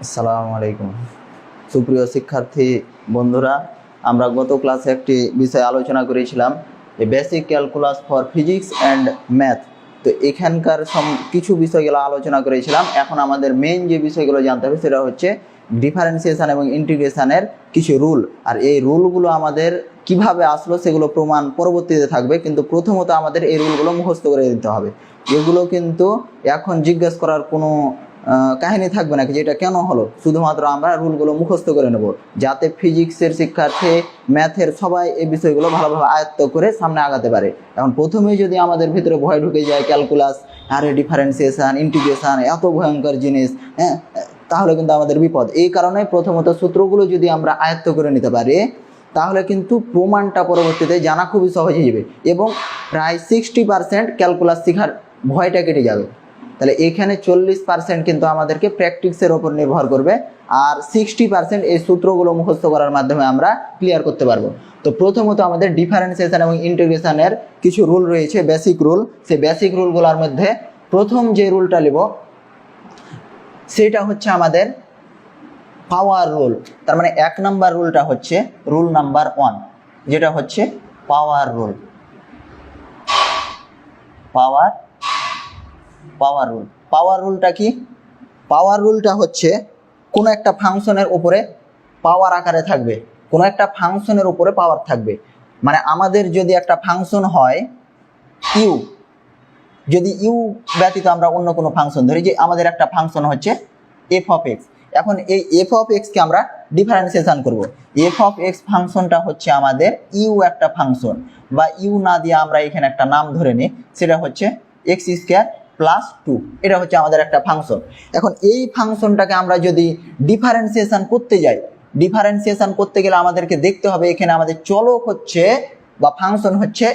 আসসালামু আলাইকুম সুপ্রিয় শিক্ষার্থী বন্ধুরা, আমরা গত ক্লাসে একটি বিষয় আলোচনা করেছিলাম, basic calculus for physics and math. তো এখানকার কিছু বিষয়গুলো আলোচনা করেছিলাম। এখন আমাদের মেইন যে বিষয়গুলো জানতে হবে সেটা হচ্ছে ডিফারেন্সিয়েশন এবং ইন্টিগ্রেশনের কিছু রুল। আর এই রুলগুলো আমাদের কিভাবে আসলো সেগুলো প্রমাণ পরবর্তীতে থাকবে, কিন্তু প্রথমত আমাদের এই রুলগুলো মুখস্থ করে দিতে হবে। এগুলো কিন্তু এখন জিজ্ঞেস করার কোনো কাহিনী থাকবে না, যেটা কেন হলো, শুধুমাত্র আমরা রুলগুলো মুখস্থ করে নেব, যাতে ফিজিক্সের শিক্ষার্থী, ম্যাথের সবাই এই বিষয়গুলো ভালোভাবে আয়ত্ত করে সামনে আগাতে পারে। এখন প্রথমেই যদি আমাদের ভিতরে ভয় ঢুকে যায়, ক্যালকুলাস, আরে ডিফারেন্সিয়েশন, ইন্টিগ্রেশন এত ভয়ঙ্কর জিনিস, হ্যাঁ, তাহলে কিন্তু আমাদের বিপদ। এই কারণে প্রথমত সূত্রগুলো যদি আমরা আয়ত্ত করে নিতে পারি, তাহলে কিন্তু প্রমাণটা পরবর্তীতে জানা খুবই সহজ হয়ে যাবে এবং প্রায় 60% ক্যালকুলাস শেখার ভয়টা কেটে যাবে। তাহলে এখানে 40% কিন্তু আমাদেরকে প্র্যাকটিসের ওপর নির্ভর করবে, আর 60% এই সূত্রগুলো মুখস্থ করার মাধ্যমে আমরা ক্লিয়ার করতে পারবো। তো প্রথমত আমাদের ডিফারেন্সিয়েশন এবং ইন্টিগ্রেশনের কিছু রুল রয়েছে, বেসিক রুল। সেই বেসিক রুলগুলোর মধ্যে প্রথম যে রুলটা নেব সেটা হচ্ছে আমাদের পাওয়ার রুল। তার মানে 1 নাম্বার রুলটা হচ্ছে রুল নাম্বার 1, যেটা হচ্ছে পাওয়ার রুল। পাওয়ার রুল পাওয়ার রুলটা কি? পাওয়ার রুলটা হচ্ছে কোনো একটা ফাংশনের উপরে পাওয়ার আকারে থাকবে, কোনো একটা ফাংশনের উপরে পাওয়ার থাকবে। মানে আমাদের যদি একটা ফাংশন হয় ইউ, যদি ইউ ব্যতীত আমরা অন্য কোনো ফাংশন ধরি, যে আমাদের একটা ফাংশন হচ্ছে এফ অফ এক্স। এখন এই এফ অফ এক্সকে আমরা ডিফারেন্সিয়েশন করব। এফ অফ এক্স ফাংশনটা হচ্ছে আমাদের ইউ একটা ফাংশন, বা ইউ না দিয়ে আমরা এখানে একটা নাম ধরে নিই, সেটা হচ্ছে এক্স স্কোয়ার প্লাস 2। এটা হচ্ছে আমাদের একটা ফাংশন। এখন এই ফাংশনটাকে আমরা যদি ডিফারেন্সিয়েশন করতে যাই, ডিফারেন্সিয়েশন করতে গেলে আমাদেরকে দেখতে হবে এখানে আমাদের চলক হচ্ছে বা ফাংশন হচ্ছে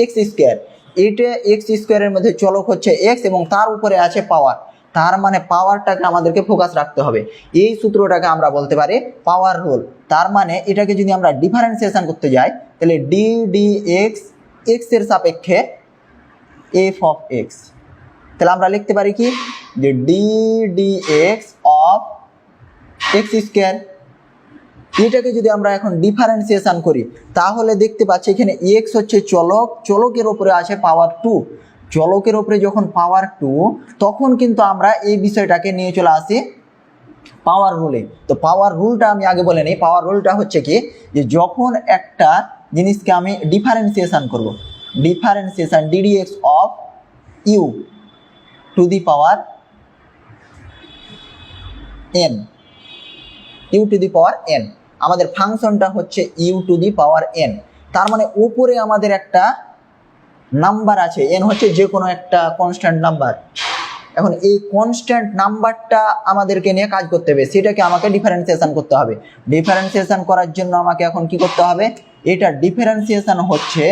এক্স স্কোয়ার। এইটা এক্স স্কোয়ারের মধ্যে চলক হচ্ছে এক্স এবং তার উপরে আছে পাওয়ার। তার মানে পাওয়ারটাকে আমাদেরকে ফোকাস রাখতে হবে। এই সূত্রটাকে আমরা বলতে পারি পাওয়ার রুল। তার মানে এটাকে যদি আমরা ডিফারেন্সিয়েশন করতে যাই, তাহলে ডি ডি এক্স, এক্স এর সাপেক্ষে এফ অফ এক্স। তাহলে আমরা লিখতে পারি কি, যে D d x of x square. এটাকে যদি আমরা এখন ডিফারেন্সিয়েশন করি, তাহলে দেখতে পাচ্ছি এখানে এক্স হচ্ছে চলক, চলকের উপরে আছে পাওয়ার 2। চলকের উপরে যখন পাওয়ার 2, তখন কিন্তু আমরা এই বিষয়টাকে নিয়ে চলে আসি পাওয়ার রুলে। তো পাওয়ার রুলটা আমি আগে বলে নিই। পাওয়ার রুলটা হচ্ছে কি, যে যখন একটা জিনিসকে আমি ডিফারেন্সিয়েশন করব, differentiation d d x of u to the power n, u to the power n, আমাদের ফাংশনটা হচ্ছে u to the power n. তার মানে উপরে আমাদের একটা নাম্বার আছে, এন হচ্ছে যে কোনো একটা কনস্ট্যান্ট নাম্বার। এখন এই কনস্ট্যান্ট নাম্বারটা আমাদেরকে নিয়ে কাজ করতে হবে, সেটাকে আমাকে ডিফারেন্সিয়েশন করতে হবে। ডিফারেন্সিয়েশন করার জন্য আমাকে এখন কি করতে হবে, এটা ডিফারেন্সিয়েশন হচ্ছে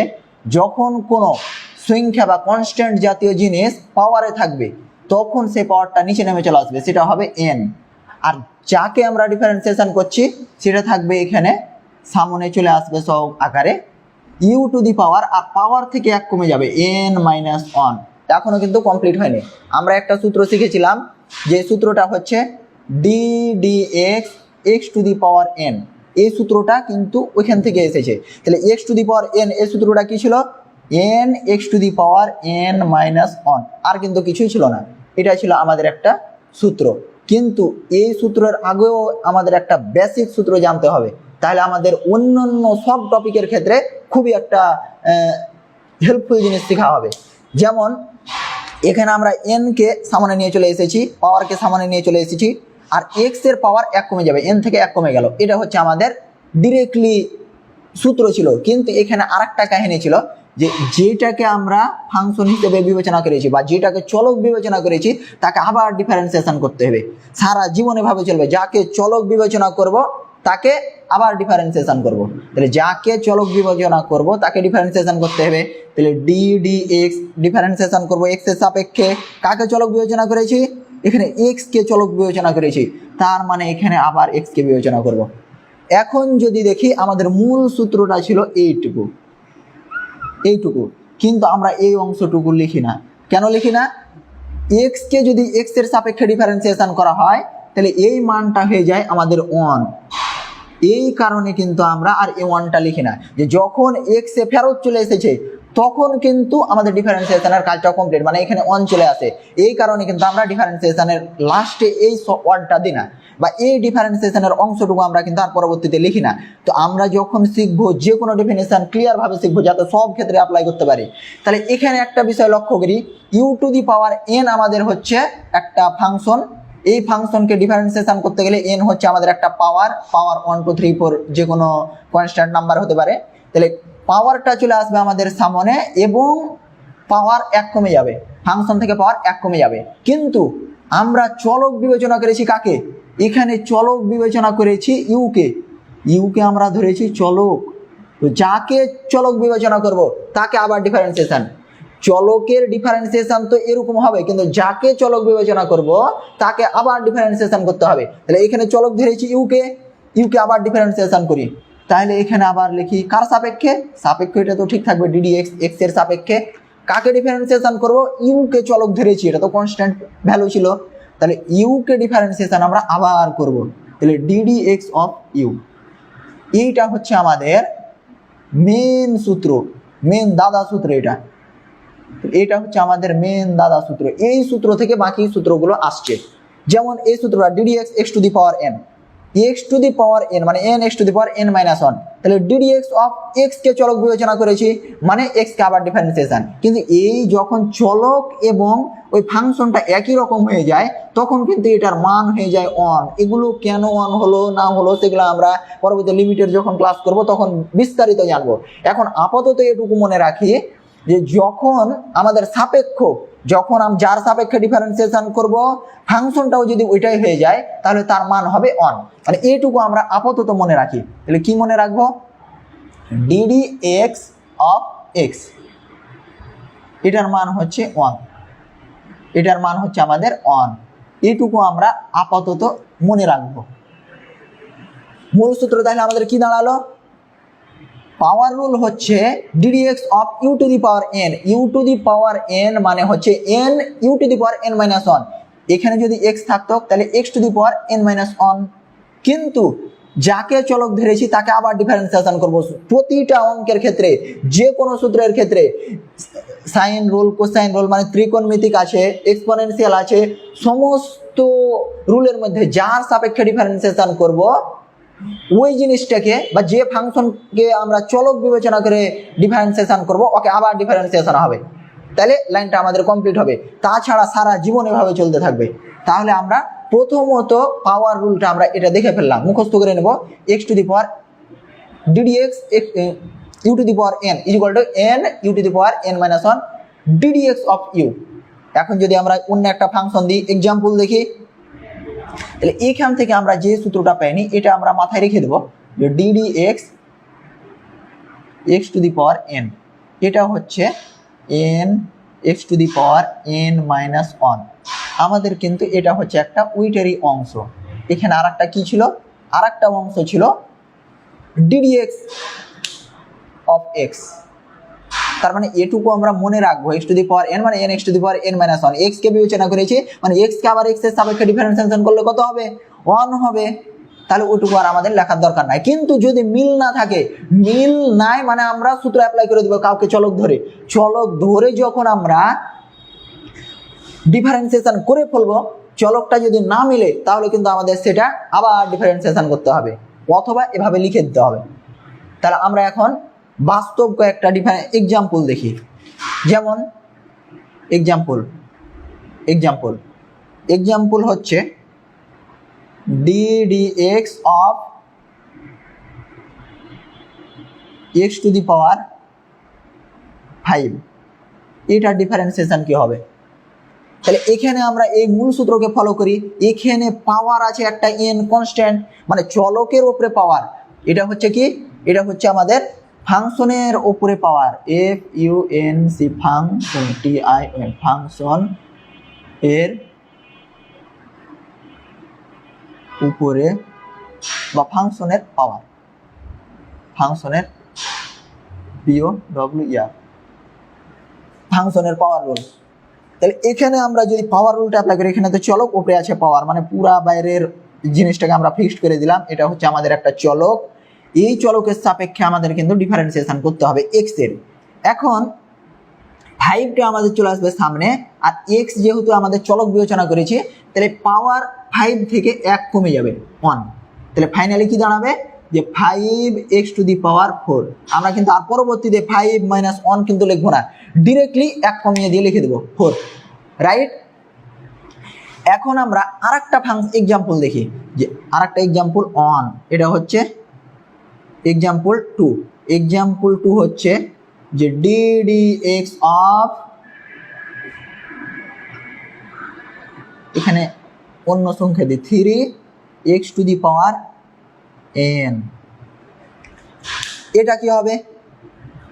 যখন কোনো সংখ্যা বা কনস্ট্যান্ট জাতীয় জিনিস পাওয়ারে থাকবে, তখন সেই পাওয়ারটা নিচে নেমে চলে আসবে, সেটা হবে এন। আর যাকে আমরা ডিফারেন্সিয়েশন করছি সেটা থাকবে এখানে সামনে চলে আসবে সব আকারে ইউ টু দি পাওয়ার, আর পাওয়ার থেকে 1 কমে যাবে এন মাইনাস 1। এখনো কিন্তু কমপ্লিট হয়নি। আমরা একটা সূত্র শিখেছিলাম, যে সূত্রটা হচ্ছে D d x, x to the power N. এই সূত্রটা কিন্তু ওইখান থেকে এসেছে। তাহলে x to the power N, এই সূত্রটা কি ছিল, N x to the power n minus 1, আর কিন্তু কিছুই ছিল না। এটা ছিল আমাদের একটা সূত্র। কিন্তু এই সূত্রের আগেও আমাদের একটা বেসিক সূত্র জানতে হবে, তাহলে আমাদের অন্যান্য সব টপিকের ক্ষেত্রে খুবই একটা হেল্পফুল জিনিস শেখা হবে। যেমন এখানে আমরা এন কে সামনে নিয়ে চলে এসেছি, পাওয়ারকে সামনে নিয়ে চলে এসেছি, আর এক্স এর পাওয়ার 1 কমে যাবে, এন থেকে 1 কমে গেল। এটা হচ্ছে আমাদের ডিরেক্টলি সূত্র ছিল। কিন্তু এখানে আরেকটা কাহিনী ছিল, যে যেটাকে আমরা ফাংশন হিসেবে বিবেচনা করেছি বা যেটাকে চলক বিবেচনা করেছি, তাকে আবার ডিফারেন্সিয়েশন করতে হবে। সারা জীবনে ভাবে চলবে, যাকে চলক বিবেচনা করব তাকে আবার ডিফারেন্সিয়েশন করব। তাহলে যাকে চলক বিবেচনা করব তাকে ডিফারেন্সিয়েশন করতে হবে। তাহলে ডি ডি এক্স ডিফারেন্সিয়েশন করব এক্স এর সাপেক্ষে। কাকে চলক বিবেচনা করেছি, এখানে এক্স কে চলক বিবেচনা করেছি, তার মানে এখানে আবার এক্স কে বিবেচনা করব। এখন যদি দেখি আমাদের মূল সূত্রটা ছিল এইটুকু, কিন্তু আমরা এই অংশটুকু লিখি না। কেন লিখি না? এক্স কে যদি এক্স এর সাপেক্ষে ডিফারেন্সিয়েশন করা হয়, তাহলে এই মানটা হয়ে যায় আমাদের 1। এই কারণে কিন্তু আমরা আর এই 1টা লিখি না, যে যখন এক্স এ ফেরত চলে এসেছে তখন কিন্তু আমাদের ডিফারেন্সিয়েশনের কাজটা কমপ্লিট, মানে এখানে 1 চলে আসে। এই কারণে কিন্তু আমরা ডিফারেন্সিয়েশনের লাস্টে এই ওয়ার্ডটা দিই না, বা এই ডিফারেন্সিয়েশনের অংশটুকু আমরা কিন্তু আর পরবর্তীতে লিখি না। তো আমরা যখন শিখবো যে কোনো ডেফিনেশন ক্লিয়ার ভাবে শিখবো, যাতে সব ক্ষেত্রে অ্যাপ্লাই করতে পারি। তাহলে এখানে একটা বিষয় লক্ষ্য করি, u to the power n আমাদের হচ্ছে একটা ফাংশন। এই ফাংশনকে ডিফারেন্সিয়েশন করতে গেলে এন হচ্ছে আমাদের একটা পাওয়ার 1 2 3 4 যে কোনো কনস্ট্যান্ট নাম্বার হতে পারে। তাহলে পাওয়ারটা চলে আসবে আমাদের সামনে এবং পাওয়ার 1 কমে যাবে, ফাংশন থেকে পাওয়ার 1 কমে যাবে। কিন্তু আমরা চলক বিবেচনা করেছি কাকে? এখানে চলক বিবেচনা করেছি ইউকে। ইউকে আমরা ধরেছি চলক, তো যাকে চলক বিবেচনা করব তাকে আবার ডিফারেন্সিয়েশন। চলকের ডিফারেন্সিয়েশন তো এরকম হবে, কিন্তু যাকে চলক বিবেচনা করব তাকে আবার ডিফারেন্সিয়েশন করতে হবে। তাহলে এখানে চলক ধরেছি ইউকে, ইউকে আবার ডিফারেন্সিয়েশন করি। তাহলে এখানে আবার লিখি কার সাপেক্ষে? সাপেক্ষে এটা তো ঠিক থাকবে, ডিডি এক্স, এক্স এর সাপেক্ষে। কাকে ডিফারেন্সিয়েশন করব? ইউকে চলক ধরেছি, এটা তো কনস্ট্যান্ট ভ্যালু ছিল। তাহলে ইউকে ডিফারেন্সিয়েশন আমরা আবার করব। তাহলে ডিডি এক্স অফ ইউ, এইটা হচ্ছে আমাদের মেন সূত্র, মেন দাদা সূত্র। এটা হচ্ছে আমাদের মেন দাদা সূত্র। এই সূত্র থেকে বাকি সূত্রগুলো আসছে। যেমন এই সূত্রটা d d x x to the power n, x to the power n মানে n x to the power n minus 1। তাহলে ডিডি এক্স অফ এক্স কে চলক বিবেচনা করেছি, মানে এক্স কে আবার ডিফারেন্সিয়েশন। কিন্তু এই যখন চলক এবং ওই ফাংশনটা একই রকম হয়ে যায় তখন কিন্তু এটার মান হয়ে যায় 1। এগুলো কেন 1 হলো না হলো সেগুলো আমরা পরবর্তী লিমিটের যখন ক্লাস করব তখন বিস্তারিত জানবো। এখন আপাতত এটুকু মনে রাখি যে যখন আমাদের সাপেক্ষ, যখন যার সাপেক্ষে ডিফারেন্সিয়েশন করব ফাংশনটাও যদি ওইটাই হয়ে যায় তাহলে তার মান হবে 1। মানে এইটুকু আমরা আপাতত মনে রাখি। তাহলে কি মনে রাখবো? ডিডি এক্স অফ এক্স, এটার মান হচ্ছে 1, এটার মান হচ্ছে আমাদের 1। এইটুকু আমরা আপাতত মনে রাখবো। মূল সূত্র তাহলে আমাদের কি দাঁড়ালো? পাওয়ার রুল হচ্ছে d d x of u to the power n. U to the power n মানে হচ্ছে n u to the power n minus 1। এখানে যদি এক্স থাকতো তাহলে x to the power n minus 1। কিন্তু যাকে চলক ধরেছি তাকে আবার ডিফারেন্সিয়েশন করব। প্রতিটা অঙ্কের ক্ষেত্রে, যে কোনো সূত্রের ক্ষেত্রে সাইন রুল, কোসাইন রুল মানে ত্রিকোণমিতিক আছে, এক্সপোনেনশিয়াল আছে, সমস্ত রুলের মধ্যে যার সাপেক্ষে ডিফারেন্সিয়েশন করব ওই জিনিসটাকে বা যে ফাংশনকে আমরা চলক বিবেচনা করে ডিফারেন্সিয়েশন করব ওকে আবার ডিফারেন্সিয়েশন হবে। তাহলে লাইনটা আমাদের কমপ্লিট হবে। তাছাড়া সারা জীবন এভাবে চলতে থাকবে। তাহলে আমরা প্রথমত পাওয়ার রুলটা আমরা এটা দেখে ফেললাম, মুখস্থ করে নেব। X to the power d d x u to the power n is equal to n u to the power n minus 1 d d x of u. এখন যদি আমরা অন্য একটা ফাংশন দিই, এক্সাম্পল দেখি, তাহলে এইখান থেকে আমরা যে সূত্রটা পাইনি এটা আমরা মাথায় রেখে দেবো, যে DD x x to the power N, এটা হচ্ছে N x to the power n minus 1। আমাদের কিন্তু এটা হচ্ছে একটা উইটেরই অংশ। এখানে আর একটা কি ছিল? আর একটা অংশ ছিল ডিডি এক্স অফ এক্স। তার মানে এটুকু আমরা মনে রাখবো, x to the power n মানে n x to the power n minus 1। X কে বিবেচনা করেছি মানে এক্স কে আবার এক্স এর সাপেক্ষে ডিফারেন্সিয়েশন করলে কত হবে? 1 হবে। তাহলে ওইটুকু আর আমাদের লেখার দরকার নাই। কিন্তু যদি মিল না থাকে, মিল নাই মানে আমরা সূত্র অ্যাপ্লাই করে দেবো কাউকে চলক ধরে। চলক ধরে যখন আমরা ডিফারেন্সিয়েশন করে ফেলবো, চলকটা যদি না মিলে তাহলে কিন্তু আমাদের সেটা আবার ডিফারেন্সিয়েশন করতে হবে অথবা এভাবে লিখে দিতে হবে। তাহলে আমরা এখন বাস্তব কয়েকটা এক্সাম্পল দেখি। যেমন এক্সাম্পল হচ্ছে d d x of x to the power 5, এটার ডিফারেন্সিয়েশন কি হবে? তাহলে এখানে আমরা এই মূল সূত্রকে ফলো করি। এখানে পাওয়ার আছে একটা এন কনস্ট্যান্ট, মানে চলকের উপরে পাওয়ার। এটা হচ্ছে কি? এটা হচ্ছে আমাদের ফাংশনের উপরে power, f u n c function t i n, function এর উপরে বা ফাংশনের পাওয়ার, ফাংশনের পিও ডব্লিউ ইয়ার, ফাংশনের পাওয়ার রুল। তাহলে এখানে আমরা যদি পাওয়ার রুলটা অ্যাপ্লাই করি, এখানে তো চলক, উপরে আছে পাওয়ার, মানে পুরা বাইরের জিনিসটাকে আমরা ফিক্সড করে দিলাম। এটা হচ্ছে আমাদের একটা চলক, এই চলকের সাপেক্ষে আমাদের কিন্তু ডিফারেন্সিয়েশন করতে হবে এক্স এর। এখন 5টা আমাদের চলে আসবে সামনে, আর এক্স যেহেতু আমাদের চলক বিবেচনা করেছি, তাহলে পাওয়ার 5 থেকে 1 কমে যাবে 1। তাহলে ফাইনালি কি দাঁড়াবে যে 5x টু দি পাওয়ার 4। আমরা কিন্তু আর পরবর্তীতে 5 - 1 কিন্তু লিখবো না, ডিরেক্টলি 1 কমিয়ে দিয়ে লিখে দেবো 4, রাইট। এখন আমরা আরেকটা এক্সাম্পল দেখি, যে আরেকটা এক্সাম্পল অন, এটা হচ্ছে এক্সাম্পল 2। এক্সাম্পল 2 হচ্ছে যে ddx অফ, এখানে অন্য সংখ্যা দিই 3x two the power n। এটা কি হবে,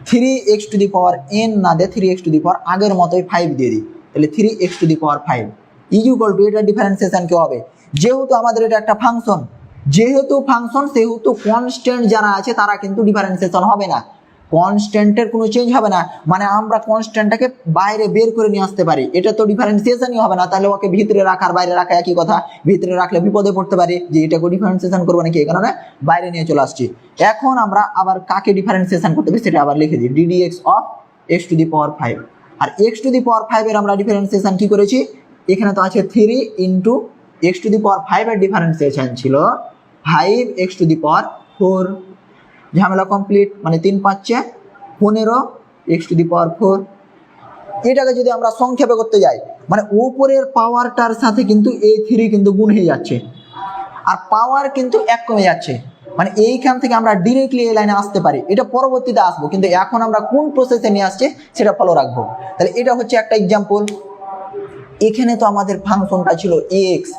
3x two the power n না দিয়ে 3x টু দি পাওয়ার আগের মতোই 5 দিয়ে দিই, তাহলে 3x two the power 5 is equal two, এটা ডিফারেন্সিয়েশন কি হবে, যেহেতু আমাদের এটা একটা ফাংশন, যেহেতু ফাংশন সেহেতু কনস্ট্যান্ট যারা আছে তারা কিন্তু ডিফারেন্সিয়েশন হবে না, কনস্ট্যান্টের কোনো চেঞ্জ হবে না, মানে আমরা কনস্ট্যান্টটাকে বাইরে বের করে নিয়ে আসতে পারি, এটা তো ডিফারেন্সিয়েশনই হবে না। তাহলে ওকে ভিতরে রাখার বাইরে রাখা একই কথা, ভিতরে রাখলে বিপদে পড়তে পারি যে এটাকে ডিফারেন্সিয়েশন করবো নাকি, এই কারণে বাইরে নিয়ে চলে আসছি। এখন আমরা আবার কাকে ডিফারেন্সিয়েশন করতে হবে সেটা আবার লিখে দিই, ddx of x to the power 5। আর x টু দি পাওয়ার 5 এর আমরা ডিফারেন্সিয়েশন কি করেছি, এখানে তো আছে 3 into x to the power 5 এর ডিফারেন্সিয়েশন ছিল 5x টু দি পাওয়ার 4। ঝামেলা কমপ্লিট, মানে 3 5 15x টু দি পাওয়ার 4। এটাকে যদি আমরা সংক্ষেপে করতে যাই, মানে উপরের পাওয়ারটার সাথে কিন্তু এই 3 কিন্তু গুণ হয়ে যাচ্ছে, আর পাওয়ার কিন্তু 1 কমে যাচ্ছে, মানে এইখান থেকে আমরা ডিরেক্টলি এই লাইনে আসতে পারি, এটা পরবর্তীতে আসবো, কিন্তু এখন আমরা কোন প্রসেসে নিয়ে আসছে সেটা ফলো রাখবো। তাহলে এটা হচ্ছে একটা এক্সাম্পল। এখানে তো আমাদের ফাংশনটা ছিল এক্স,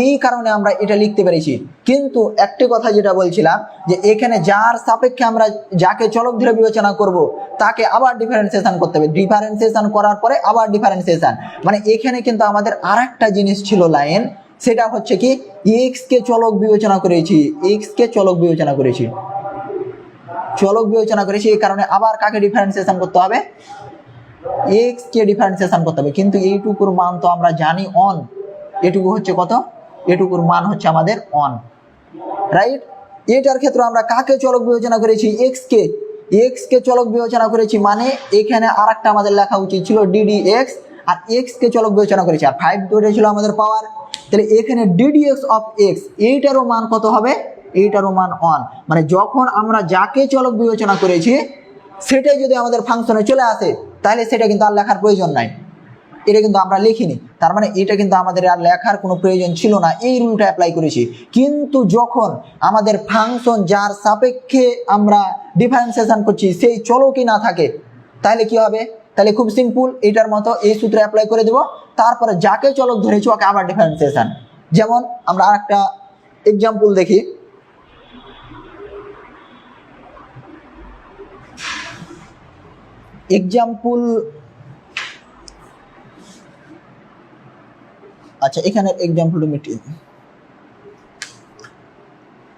এই কারণে আমরা এটা লিখতে পেরেছি, কিন্তু একটি কথা যেটা বলছিলাম যে এখানে যার সাপেক্ষে আমরা যাকে চলক ধরে বিবেচনা করব তাকে আবার ডিফারেন্সিয়েশন করতে হবে, ডিফারেন্সিয়েশন করার পরে আবার ডিফারেন্সিয়েশন, মানে এখানে কিন্তু আমাদের আরেকটা জিনিস ছিল লাইন, সেটা হচ্ছে কি এক্স কে চলক বিবেচনা করেছি, এক্স কে চলক বিবেচনা করেছি, চলক বিবেচনা করেছি, এই কারণে আবার কাকে ডিফারেন্সিয়েশন করতে হবে, এক্স কে ডিফারেন্সিয়েশন করতে হবে। কিন্তু এইটুকুর মান তো আমরা জানি অন, এটুকু হচ্ছে কত, এটুকুর মান হচ্ছে আমাদের অন, রাইট। এটার ক্ষেত্রে আমরা কাকে চলক বিবেচনা করেছি, এক্স কে চলক বিবেচনা করেছি, মানে এখানে আরেকটা আমাদের লেখা উচিত ছিল ddx, আর এক্স কে চলক বিবেচনা করেছি, আর 5 ধরে ছিল আমাদের পাওয়ার, তাহলে এখানে ddx অফ এক্স, এইটারও মান কত হবে, এইটারও মান অন, মানে যখন আমরা যাকে চলক বিবেচনা করেছি সেটাই যদি আমাদের ফাংশনে চলে আসে তাহলে সেটা কিন্তু আর লেখার প্রয়োজন নাই, এটা কিন্তু আমরা লিখিনি, তার মানে এটা কিন্তু আমাদের আর লেখার কোনো প্রয়োজন ছিল না, এই রুলটা অ্যাপ্লাই করেছি। কিন্তু যখন আমাদের ফাংশন যার সাপেক্ষে আমরা ডিফারেন্সিয়েশন করছি সেই চলকই না থাকে, তাহলে কি হবে, তাহলে খুব সিম্পল, এটার মতো এই সূত্র অ্যাপ্লাই করে দেব, তারপরে যাকে চলক ধরেছি ওকে আবার ডিফারেন্সিয়েশন। যেমন আমরা আরেকটা এক্সাম্পল দেখি, এক্সাম্পল, আচ্ছা এখানে এক্সাম্পলটা মিটিয়ে দিই।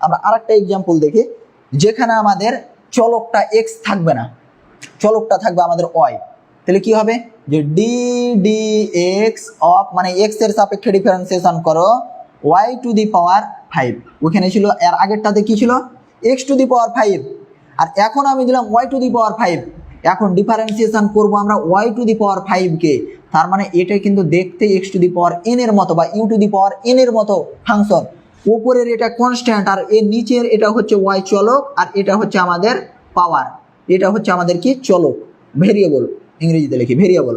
আমরা আরেকটা এক্সাম্পল দেখি, যেখানে আমাদের চলকটা এক্স থাকবে না, চলকটা থাকবে আমাদের ওয়াই, তাহলে কি হবে যে ddx অফ, মানে এক্স এর সাপেক্ষে ডিফারেন্সিয়েশন করো y টু দি পাওয়ার 5, ওখানে ছিল এর আগেরটাতে কি ছিল x টু দি পাওয়ার 5, আর এখন আমি দিলাম y টু দি পাওয়ার 5। এখন ডিফারেন্সিয়েশন করব আমরা y টু দি পাওয়ার 5 কে, তার মানে এটা কিন্তু দেখতে x to the power n এর মতো বা u two the power n এর মতো ফাংশন, উপরের এটা কনস্ট্যান্ট আর এর নিচের এটা হচ্ছে y চলক, আর এটা হচ্ছে আমাদের পাওয়ার, এটা হচ্ছে আমাদের কি চলক, ভেরিয়েবল, ইংরেজিতে লিখি ভেরিয়েবল,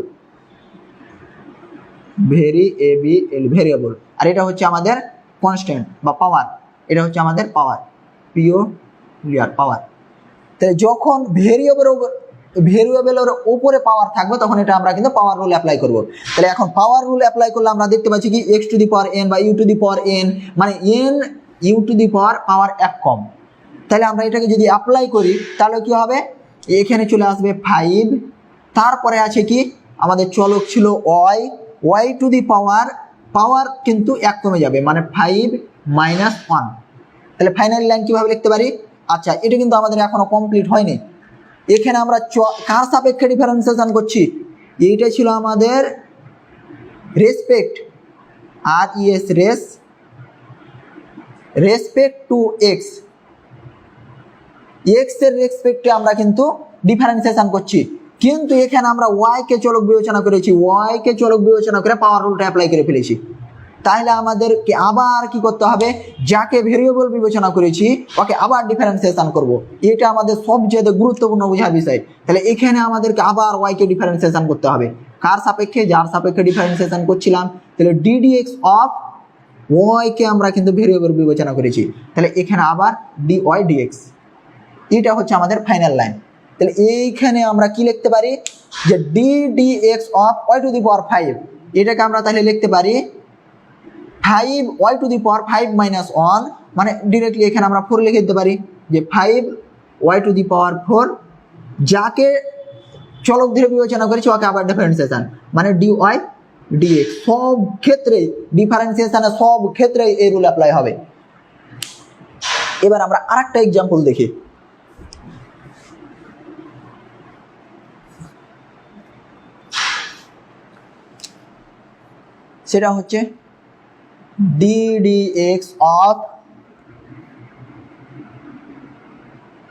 ভেরিয়েবল, আর এটা হচ্ছে আমাদের কনস্ট্যান্ট বা পাওয়ার, এটা হচ্ছে আমাদের পাওয়ার, পাওয়ার। তাহলে যখন ভেরিয়েবলের উপরে পাওয়ার থাকবে তখন এটা আমরা কিন্তু পাওয়ার রুল অ্যাপ্লাই করব। তাহলে এখন পাওয়ার রুল অ্যাপ্লাই করলে আমরা দেখতে পাচ্ছি কি x to the power n বা u two the power n, মানে n u টু দি পাওয়ার 1 কম। তাহলে আমরা এটাকে যদি অ্যাপ্লাই করি তাহলে কি হবে, এখানে চলে আসবে 5, তারপরে আছে কি আমাদের চলক ছিল y টু দি পাওয়ার কিন্তু 1 কমে যাবে, মানে 5 - 1। তাহলে ফাইনাল লাইন কিভাবে লিখতে পারি, আচ্ছা এটা কিন্তু আমাদের এখনো কমপ্লিট হয়নি, এখানে আমরা কার সাপেক্ষে ডিফারেন্সিয়েশন করছি, এইটা ছিল আমাদের respect respect to x, x এর রেসপেক্টে আমরা কিন্তু ডিফারেন্সিয়েশন করছি, কিন্তু এখানে আমরা ওয়াই কে চলক বিবেচনা করেছি, ওয়াই কে চলক বিবেচনা করে পাওয়ার রুলটা অ্যাপ্লাই করে ফেলেছি। তাহলে আমাদেরকে আবার কি করতে হবে, যাকে ভেরিয়েবল বিবেচনা করেছি ওকে আবার ডিফারেন্সিয়েশন করব। এটা আমাদের সবচেয়ে গুরুত্বপূর্ণ বোঝার বিষয়। তাহলে এখানে আমাদেরকে আবার ওয়াই কে ডিফারেন্সিয়েশন করতে হবে, কার সাপেক্ষে, যার সাপেক্ষে ডিফারেন্সিয়েশন করছিলাম। তাহলে ডিডিএক্স অফ ওয়াই কে আমরা কিন্তু ভেরিয়েবল বিবেচনা করেছি, তাহলে এখানে আবার ডিওয়াই ডিএক্স, এটা হচ্ছে আমাদের ফাইনাল লাইন। তাহলে এইখানে আমরা কি লিখতে পারি, যে d d x of y to the power 5, এটাকে আমরা তাহলে লিখতে পারি 5 y to the power 5 minus 1, মানে ডিরেক্টলি এখানে আমরা 4 লিখে দিতে পারি, যে 5 ওয়াই টু দি পাওয়ার 4, যাকে চলক ধরে বিবেচনা করেছি ওকে আবার ডিফারেন্সিয়েশন, মানে ডিওয়াই ডিএক্স। সব ক্ষেত্রে ডিফারেন্সিয়েশনে সব ক্ষেত্রে এই রুল অ্যাপ্লাই হবে। এবার আমরা আরেকটা এক্সাম্পল দেখি। সেটা হচ্ছে d d x of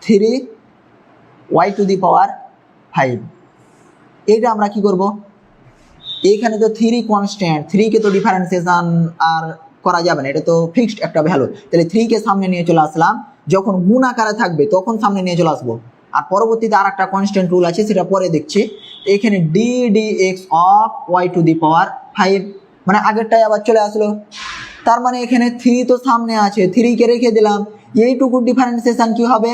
3 y to the power 5, এটা আমরা কি করব, এইখানে তো 3 কনস্ট্যান্ট, 3 কে তো ডিফারেন্সিয়েশন আর করা যাবে না, এটা তো ফিক্সড একটা ভ্যালু। তাহলে 3 কে সামনে নিয়ে চলে আসলাম, যখন গুণ আকারে থাকবে তখন সামনে নিয়ে চলে আসবো। আর পরবর্তীতে আর একটা কনস্ট্যান্ট রুল আছে, সেটা পরে দেখছি। এখানে d d x of y to the power 5, মানে আগেরটাই আবার চলে আসলো। তার মানে এখানে 3 তো সামনে আছে, 3 কে রেখে দিলাম, এইটুকু ডিফারেন্সিয়েশন কি হবে,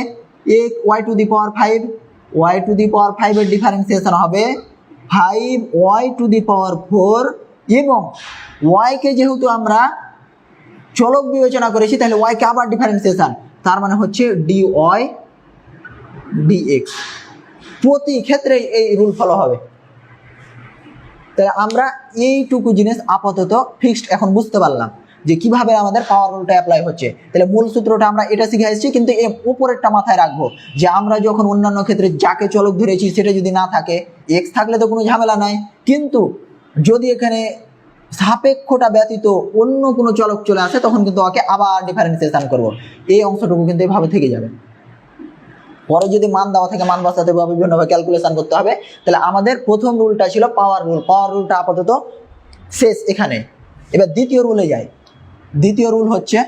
y to the power 5, y to the power 5 এর ডিফারেন্সিয়েশন হবে 5 ওয়াই টু দি পাওয়ার 4, এবং ওয়াই কে যেহেতু আমরা চলক বিবেচনা করেছি তাহলে ওয়াই কে আবার ডিফারেন্সিয়েশন, তার মানে হচ্ছে ডিওয়াই ডিএক্স। প্রতি ক্ষেত্রে এই রুল ফলো হবে। তাহলে আমরা এইটুকু জিনিস আপাতত ফিক্সড এখন বুঝতে পারলাম যে কিভাবে আমাদের পাওয়ার রুলটা অ্যাপ্লাই হচ্ছে। তাহলে মূল সূত্রটা আমরা এটা শিখে এসেছি, কিন্তু এর উপরেরটা মাথায় রাখবো যে আমরা যখন অন্যান্য ক্ষেত্রে যাকে চলক ধরেছি সেটা যদি না থাকে, এক্স থাকলে তো কোনো ঝামেলা নাই, কিন্তু যদি এখানে সাপেক্ষটা ব্যতীত অন্য কোনো চলক চলে আসে তখন কিন্তু ওকে আবার ডিফারেন্সিয়েশন করব। এই অংশটুকু কিন্তু এভাবে থেকে যাবে। পরে যদি মান দেওয়া থাকে মান বসাতে হবে, বিভিন্নভাবে ক্যালকুলেশন করতে হবে। তাহলে আমাদের প্রথম রুলটা ছিল পাওয়ার রুল, পাওয়ার রুলটা আপাতত শেষ এখানে। এবার দ্বিতীয় রুলে যাই। দ্বিতীয় রুল হচ্ছে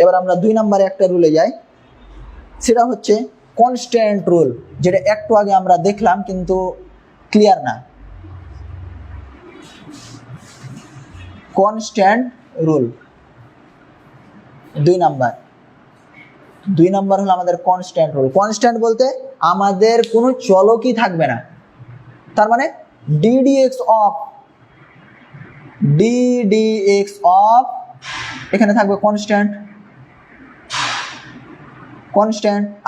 এবার আমরা 2 নম্বরে একটা রুলে যাই, সেটা হচ্ছে কনস্ট্যান্ট রুল, যেটা একটু আগে আমরা দেখলাম কিন্তু ক্লিয়ার না। কনস্ট্যান্ট রুল 2 নাম্বার হলো আমাদের কনস্ট্যান্ট রুল। কনস্ট্যান্ট বলতে আমাদের কোনো চলকই থাকবে না, তার মানে ডিডিএক্স অফ এখানে থাকবে কনস্ট্যান্ট,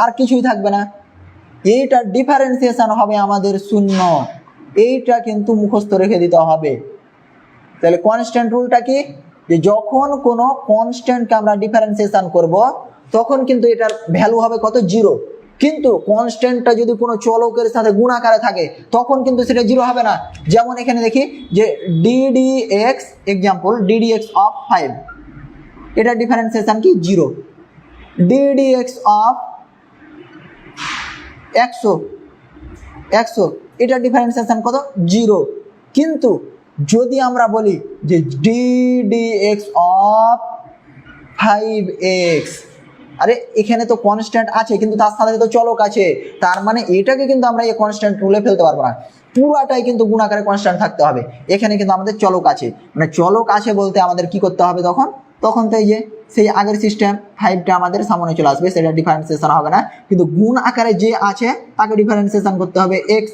আর কিছুই থাকবে না। এইটার ডিফারেন্সিয়েশন হবে আমাদের 0, এইটা কিন্তু মুখস্থ রেখে দিতে হবে। তাহলে কনস্ট্যান্ট রুলটা কি, যে যখন কোনো কনস্ট্যান্টকে আমরা ডিফারেন্সিয়েশন করব তখন কিন্তু এটার ভ্যালু হবে কত, 0। কিন্তু কনস্ট্যান্টটা যদি কোনো চলকের সাথে গুণ আকারে থাকে তখন কিন্তু সেটা 0 হবে না। যেমন এখানে দেখি যে ডিডিএক্স, এক্সাম্পল ডিডিএক্স অফ 5, এটা ডিফারেন্সিয়েশন কি 0। ডিডিএক্স অফ 100, এটা ডিফারেন্সিয়েশন কত, 0। কিন্তু যদি আমরা বলি যে ডিডিএক্স অফ 5x, আরে এখানে তো কনস্ট্যান্ট আছে কিন্তু তার সাথে তো চলক আছে, তার মানে এটাকে কিন্তু আমরা এই কনস্ট্যান্ট রুলে ফেলতে পারবো না, পুরাটাই কিন্তু গুণাকারে কনস্ট্যান্ট থাকতে হবে। এখানে কিন্তু আমাদের চলক আছে, মানে চলক আছে বলতে আমাদের কি করতে হবে তখন তো এই যে সেই আগের সিস্টেম 5টা আমাদের সামনে চলে আসবে, সেটা ডিফারেন্সিয়েশন হবে না। কিন্তু গুণ আকারে যে আছে তাকে ডিফারেন্সিয়েশন করতে হবে x।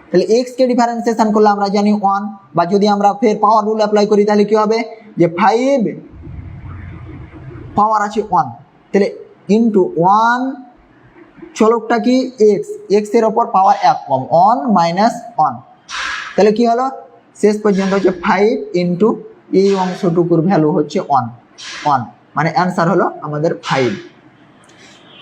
তাহলে x কে ডিফারেন্সিয়েশন করলে আমরা জানি 1, বা যদি আমরা ফের পাওয়ার রুল অ্যাপ্লাই করি তাহলে কি হবে, যে 5 পাওয়ার আছে 1, তাহলে ইন্টু 1 চলকটা কি x এর ওপর পাওয়ার 1 কম 1 মাইনাস 1, তাহলে কি হলো শেষ পর্যন্ত হচ্ছে 5 ইন্টু এই অংশটুকুর ভ্যালু হচ্ছে 1। 1, মানে অ্যান্সার হলো আমাদের 5।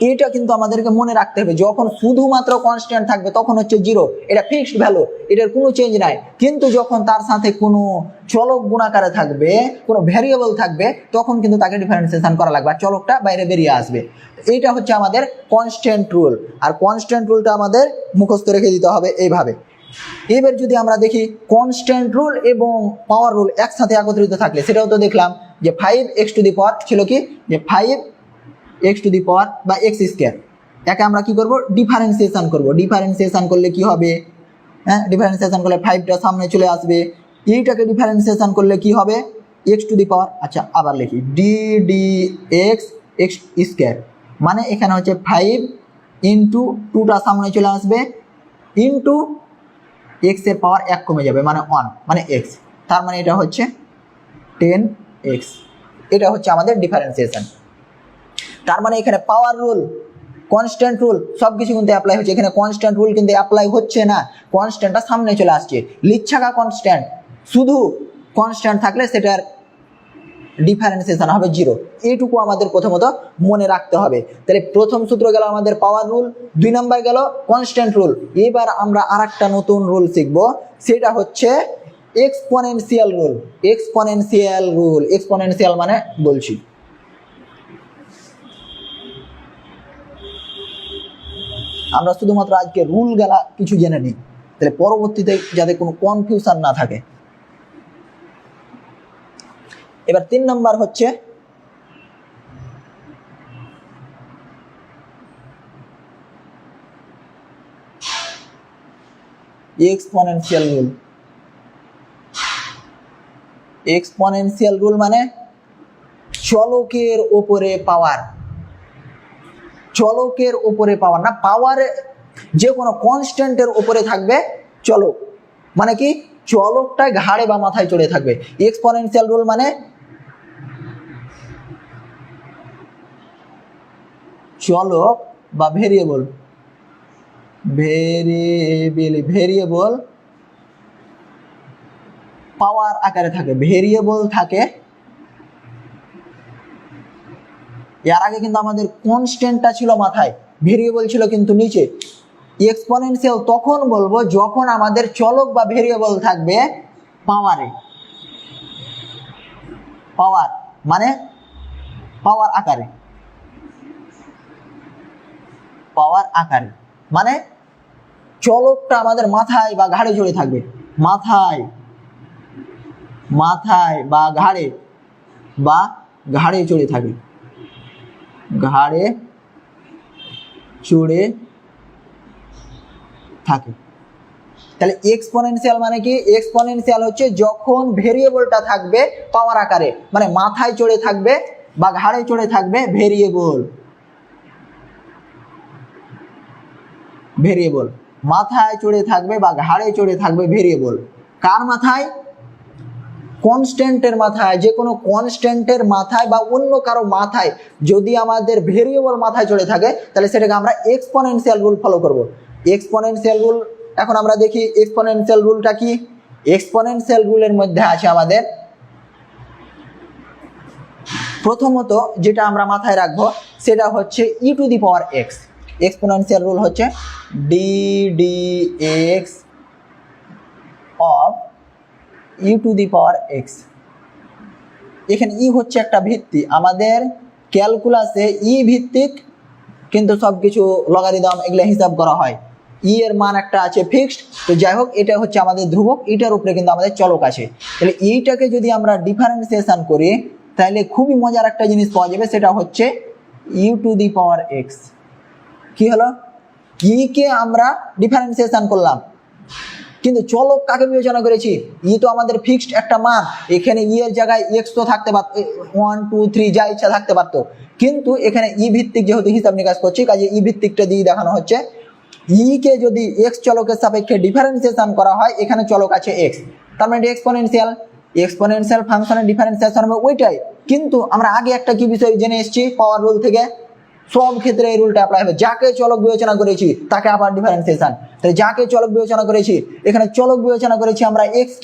এটা কিন্তু আমাদেরকে মনে রাখতে হবে, যখন শুধুমাত্র কনস্ট্যান্ট থাকবে তখন হচ্ছে 0, এটা ফিক্সড ভ্যালু, এটার কোনো চেঞ্জ নাই। কিন্তু যখন তার সাথে কোনো চলক গুণাকারে থাকবে, কোনো ভ্যারিয়েবল থাকবে, তখন কিন্তু তাকে ডিফারেন্সিয়েশন করা লাগবে আর চলকটা বাইরে বেরিয়ে আসবে। এইটা হচ্ছে আমাদের কনস্ট্যান্ট রুল। আর কনস্ট্যান্ট রুলটা আমাদের মুখস্থ রেখে দিতে হবে এইভাবে। এবার যদি আমরা দেখি কনস্ট্যান্ট রুল এবং পাওয়ার রুল একসাথে একত্রিত থাকলে, সেটাও তো দেখলাম যে 5x টু দি পাওয়ার ছিল কি, যে 5x টু দি পাওয়ার বা x স্কয়ার, একে আমরা কি করব, ডিফারেন্সিয়েশন করব। ডিফারেন্সিয়েশন করলে কি হবে, হ্যাঁ, ডিফারেন্সিয়েশন করলে 5টা সামনে চলে আসবে। এইটাকে ডিফারেন্সিয়েশন করলে কি হবে, x টু দি পাওয়ার, আচ্ছা আবার লিখি ddx x স্কয়ার, মানে এখানে হচ্ছে 5 ইন্টু 2টা সামনে চলে আসবে, ইন্টু x এর পাওয়ার 1 কমে যাবে, মানে 1, মানে x, তার মানে এটা হচ্ছে 10x। এটা হচ্ছে আমাদের ডিফারেন্সিয়েশন। তার মানে এখানে পাওয়ার রুল, কনস্ট্যান্ট রুল সব কিছু কিন্তু অ্যাপ্লাই হচ্ছে, এখানে কনস্ট্যান্ট রুল কিন্তু অ্যাপ্লাই হচ্ছে না, কনস্ট্যান্টটা সামনে চলে আসছে। লিচ্ছাকা কনস্ট্যান্ট, শুধু কনস্ট্যান্ট থাকলে সেটার ডিফারেন্সিয়েশন হবে 0। এইটুকু আমাদের প্রথমত মনে রাখতে হবে। তাহলে প্রথম সূত্র গেল আমাদের পাওয়ার রুল, 2 নাম্বার গেল কনস্ট্যান্ট রুল। এবার আমরা আরেকটা নতুন রুল শিখব, সেটা হচ্ছে exponential rule. Exponential rule, exponential মানে বলছি, আমরা শুধুমাত্র আজকে রুল গেলা কিছু জেনে নিই, তাহলে পরবর্তীতে যাতে কোনো কনফিউশন না থাকে। এবার 3 নাম্বার হচ্ছে এক্সপোনেনশিয়াল রুল। এক্সপোনেনশিয়াল রুল মানে চলকের উপরে পাওয়ার, চলকের উপরে পাওয়ার না, পাওয়ারে যে কোনো কনস্ট্যান্টের উপরে থাকবে চলক, মানে কি চলকটা ঘাড়ে বা মাথায় চড়ে থাকবে। এক্সপোনেনশিয়াল রুল মানে চলক বা ভেরিয়েবল, ভেরিয়েবল পাওয়ার আকারে থাকে, ভেরিয়েবল থাকে। এর আগে কিন্তু আমাদের কনস্ট্যান্টটা ছিল মাথায়, ভেরিয়েবল ছিল কিন্তু নিচে। এক্সপোনেনশিয়াল তখন বলবো যখন আমাদের চলক বা ভেরিয়েবল থাকবে পাওয়ারে, পাওয়ার মানে পাওয়ার আকারে, পাওয়ার আকারে মানে চলকটা আমাদের মাথায় বা ঘাড়ে চড়ে থাকবে, মাথায়, মাথায় বা ঘাড়ে চড়ে থাকে, ঘাড়ে চড়ে থাকে। তাহলে এক্সপোনেনশিয়াল মানে কি, এক্সপোনেনশিয়াল হচ্ছে যখন ভেরিয়েবলটা থাকবে পাওয়ার আকারে, মানে মাথায় চড়ে থাকবে বা ঘাড়ে চড়ে থাকবে ভেরিয়েবল, ভেরিয়েবল মাথায় চড়ে থাকবে বা ঘাড়ে চড়ে থাকবে ভেরিয়েবল। কার মাথায়, কনস্ট্যান্টের মাথায়, যে কোনো কনস্ট্যান্টের মাথায় বা অন্য কারো মাথায় যদি আমাদের ভেরিয়েবল মাথায় চড়ে থাকে, তাহলে সেটাকে আমরা এক্সপোনেনশিয়াল রুল ফলো করব। এক্সপোনেনশিয়াল রুল এখন আমরা দেখি এক্সপোনেনশিয়াল রুলটা কি। এক্সপোনেনশিয়াল রুলের মধ্যে আছে আমাদের প্রথমত যেটা আমরা মাথায় রাখবো সেটা হচ্ছে e to the power x. Exponential rule হচ্ছে ddx of e to the power x. এখানে ই হচ্ছে একটা ভিত্তি, আমাদের ক্যালকুলাসে ই ভিত্তিক কিন্তু সব কিছু লগারিদম এগুলো হিসাব করা হয়। ই এর মান একটা আছে ফিক্সড, তো যাই হোক এটা হচ্ছে আমাদের ধ্রুবক, এটার উপরে কিন্তু আমাদের চলক আছে। তাহলে এইটাকে যদি আমরা ডিফারেন্সিয়েশন করি তাহলে খুবই মজার একটা জিনিস পাওয়া যাবে, সেটা হচ্ছে u to the power x. কি হলো, ই কে আমরা ডিফারেন্সিয়েশন করলাম, কিন্তু চলক কাকে বিবেচনা করেছি, ই তো আমাদের ফিক্সড একটা মান, এখানে ই এর জায়গায় এক্স তো থাকতে পারত, 1 2 3 যা ইচ্ছা থাকতে পারতো, কিন্তু এখানে ই ভিত্তিক যেহেতু হিসাব নিকাশ করছি কাজে ই ভিত্তিকটা দিয়ে দেখানো হচ্ছে। ই কে যদি এক্স চলকের সাপেক্ষে ডিফারেন্সিয়েশন করা হয়, এখানে চলক আছে এক্স, তার মানে এক্সপোনেনশিয়াল, এক্সপোনেনশিয়াল ফাংশনের ডিফারেন্সিয়েশন হবে ওইটাই। কিন্তু আমরা আগে একটা কি বিষয় জেনে এসেছি পাওয়ার রুল থেকে, সব ক্ষেত্রে এই রুলটা অ্যাপ্লাই হবে, যাকে চলক বিবেচনা করেছি তাকে আবার ডিফারেন্সিয়েশন। তাহলে যাকে চলক বিবেচনা করেছি, এখানে চলক বিবেচনা করেছি আমরা এক্স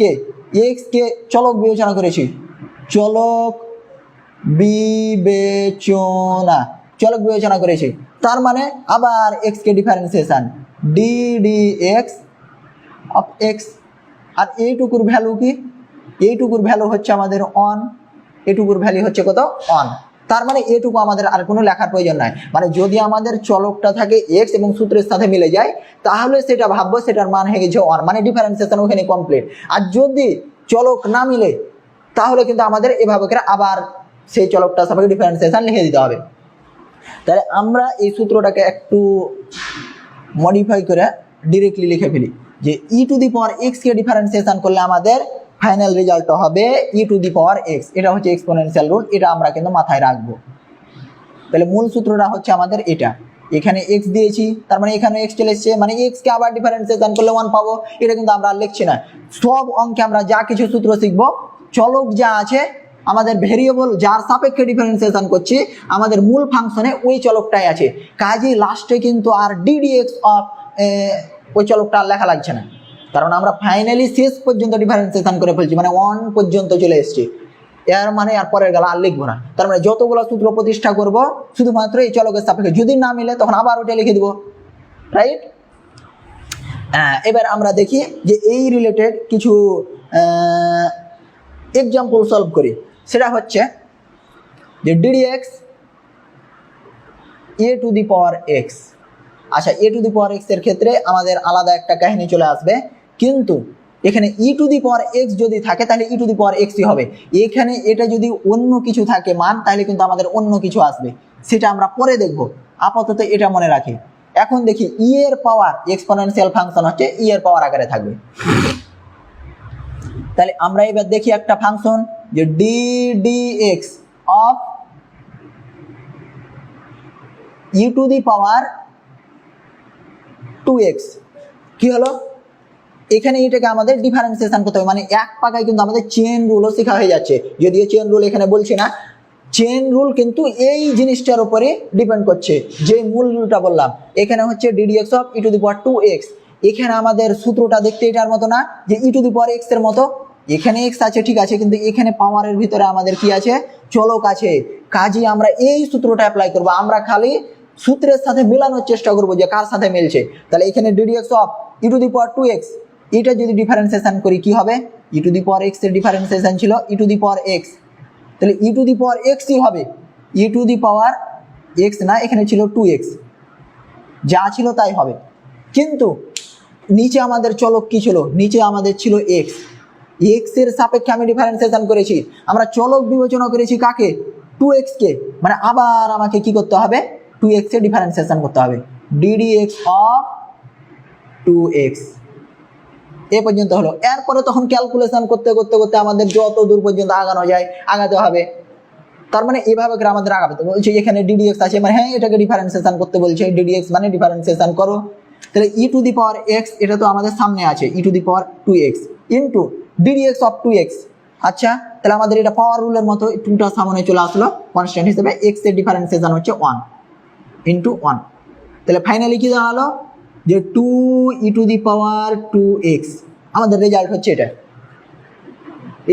কে চলক বিবেচনা করেছি, চলক বিবেচনা, চলক বিবেচনা করেছি, তার মানে আবার এক্স কে differentiation d d x of x. আর এইটুকুর ভ্যালু কি, এইটুকুর ভ্যালু হচ্ছে আমাদের অন, এটুকুর ভ্যালু হচ্ছে কত অন। তার মানে এটুকু আমাদের আর কোনো লেখার প্রয়োজন নাই। মানে যদি আমাদের চলকটা থাকে এক্স এবং সূত্রের সাথে মিলে যায় তাহলে সেটা ভাববো সেটার মান হয়ে গেছে অন, মানে ডিফারেন্সিয়েশন ওখানে কমপ্লিট। আর যদি চলক না মিলে তাহলে কিন্তু আমাদের এভাবে করে আবার সেই চলকটা সাপেক্ষে ডিফারেন্সিয়েশন লিখে দিতে হবে। তাহলে আমরা এই সূত্রটাকে একটু মডিফাই করে ডিরেক্টলি লিখে ফেলি যে e to the power x কে ডিফারেন্সিয়েশন করলে আমাদের ফাইনাল রেজাল্ট হবে ই টু দি পাওয়ার এক্স। এটা হচ্ছে এক্সপোনেনশিয়াল রুল, এটা আমরা কিন্তু মাথায় রাখবো। তাহলে মূল সূত্রটা হচ্ছে আমাদের এটা, এখানে এক্স দিয়েছি তার মানে এখানে এক্স চলে এসছে, মানে এক্স কে আবার ডিফারেন্সিয়েশন করলে 1 পাবো। এটা কিন্তু আমরা আর লিখছি না, সব অঙ্কে আমরা যা কিছু সূত্র শিখবো চলক যা আছে আমাদের ভেরিয়েবল যার সাপেক্ষে ডিফারেন্সিয়েশন করছি আমাদের মূল ফাংশনে ওই চলকটাই আছে, কাজেই লাস্টে কিন্তু আর ডিডিএক্স অফ ওই চলকটা আর লেখা লাগছে না, কারণ আমরা ফাইনালি শেষ পর্যন্ত ডিফারেন্সিয়েশন করে ফেলছি, মানে 1 পর্যন্ত চলে এসেছি। এর মানে আর পরের গেলা আর লিখবো না, তার মানে যতগুলো সূত্র প্রতিষ্ঠা করব শুধুমাত্র এই চলকের সাপেক্ষে, যদি না মিলে তখন আবার ওটা লিখে দিব, রাইট। এবার আমরা দেখি যে এই রিলেটেড কিছু এক্সাম্পল সলভ করি। সেটা হচ্ছে যে ddx A two the power x. আচ্ছা, এ টু দি পাওয়ার এক্স এর ক্ষেত্রে আমাদের আলাদা একটা কাহিনী চলে আসবে, কিন্তু এখানে ই টু দি পাওয়ার এক্স যদি থাকে তাহলে ই টু দি পাওয়ার এক্সই হবে। এখানে এটা যদি অন্য কিছু থাকে মান তাহলে কিন্তু আমাদের অন্য কিছু আসবে, সেটা আমরা পরে দেখব, আপাতত এটা মনে রাখি। এখন দেখি ই এর পাওয়ার, এক্সপোনেনশিয়াল ফাংশন হচ্ছে ই এর পাওয়ার আকারে থাকবে। তাহলে আমরা এবার দেখি একটা ফাংশন যে D d x of e to the power 2x কি হলো, এখানে এটাকে আমাদের ডিফারেন্সিয়েশন করতে হবে, মানে এক পাকায় কিন্তু আমাদের চেন রুলও শেখা হয়ে যাচ্ছে। যদিও চেন রুল এখানে বলছি না, চেন রুল কিন্তু এই জিনিসটার উপরে ডিপেন্ড করছে, যে মূল রুলটা বললাম এখানে হচ্ছে d d x of e to the power 2x। এখানে আমাদের সূত্রটা দেখতে এটার মতো না যে e to the power x এর মতো, এখানে এক্স আছে ঠিক আছে, কিন্তু এখানে পাওয়ারের ভিতরে আমাদের কি আছে, চলক আছে, কাজেই আমরা এই সূত্রটা অ্যাপ্লাই করব। আমরা খালি সূত্রের সাথে মেলানোর চেষ্টা করবো যে কার সাথে মিলছে। তাহলে এখানে d d x of e to the power 2x, এটা যদি ডিফারেন্সিয়েশন করি কি হবে, ই টু দি পাওয়ার এক্স এর ডিফারেন্সিয়েশন ছিল ই টু দি পাওয়ার এক্স, তাহলে ই টু দি পাওয়ার এক্সই হবে, ই টু দি পাওয়ার এক্স না, এখানে ছিল 2x, যা ছিল তাই হবে। কিন্তু নিচে আমাদের চলক কি ছিল, নিচে আমাদের ছিল এক্স, এক্স এর সাপেক্ষে আমি ডিফারেন্সিয়েশন করেছি, আমরা চলক বিবেচনা করেছি কাকে, 2x কে, মানে আবার আমাকে কি করতে হবে, 2x এর ডিফারেন্সিয়েশন করতে হবে, ডিডিএক্স অফ 2x এ পর্যন্ত হলো। এরপরে তখন ক্যালকুলেশন করতে করতে করতে আমাদের যত দূর পর্যন্ত আগানো যায় আগাতে হবে। তার মানে এভাবে করে আমাদের আগাবে, তো বলছে এখানে ডিডিএক্স আছে, মানে হ্যাঁ এটাকে ডিফারেন্সিয়েশন করতে বলছে, ডিডিএক্স মানে ডিফারেন্সিয়েশন করো। তাহলে ই টু দি পাওয়ার এক্স এটা তো আমাদের সামনে আছে, e to the power 2x into d d x of 2x। আচ্ছা, তাহলে আমাদের এটা পাওয়ার রুলের মতো 2টা সামনে চলে আসলো কনস্ট্যান্ট হিসেবে, এক্স এর ডিফারেন্সিয়েশন হচ্ছে 1 ইন্টু 1। তাহলে ফাইনালি কি দাঁড়ালো যে 2 ই টু দি পাওয়ার 2x, আমাদের রেজাল্ট হচ্ছে এটা।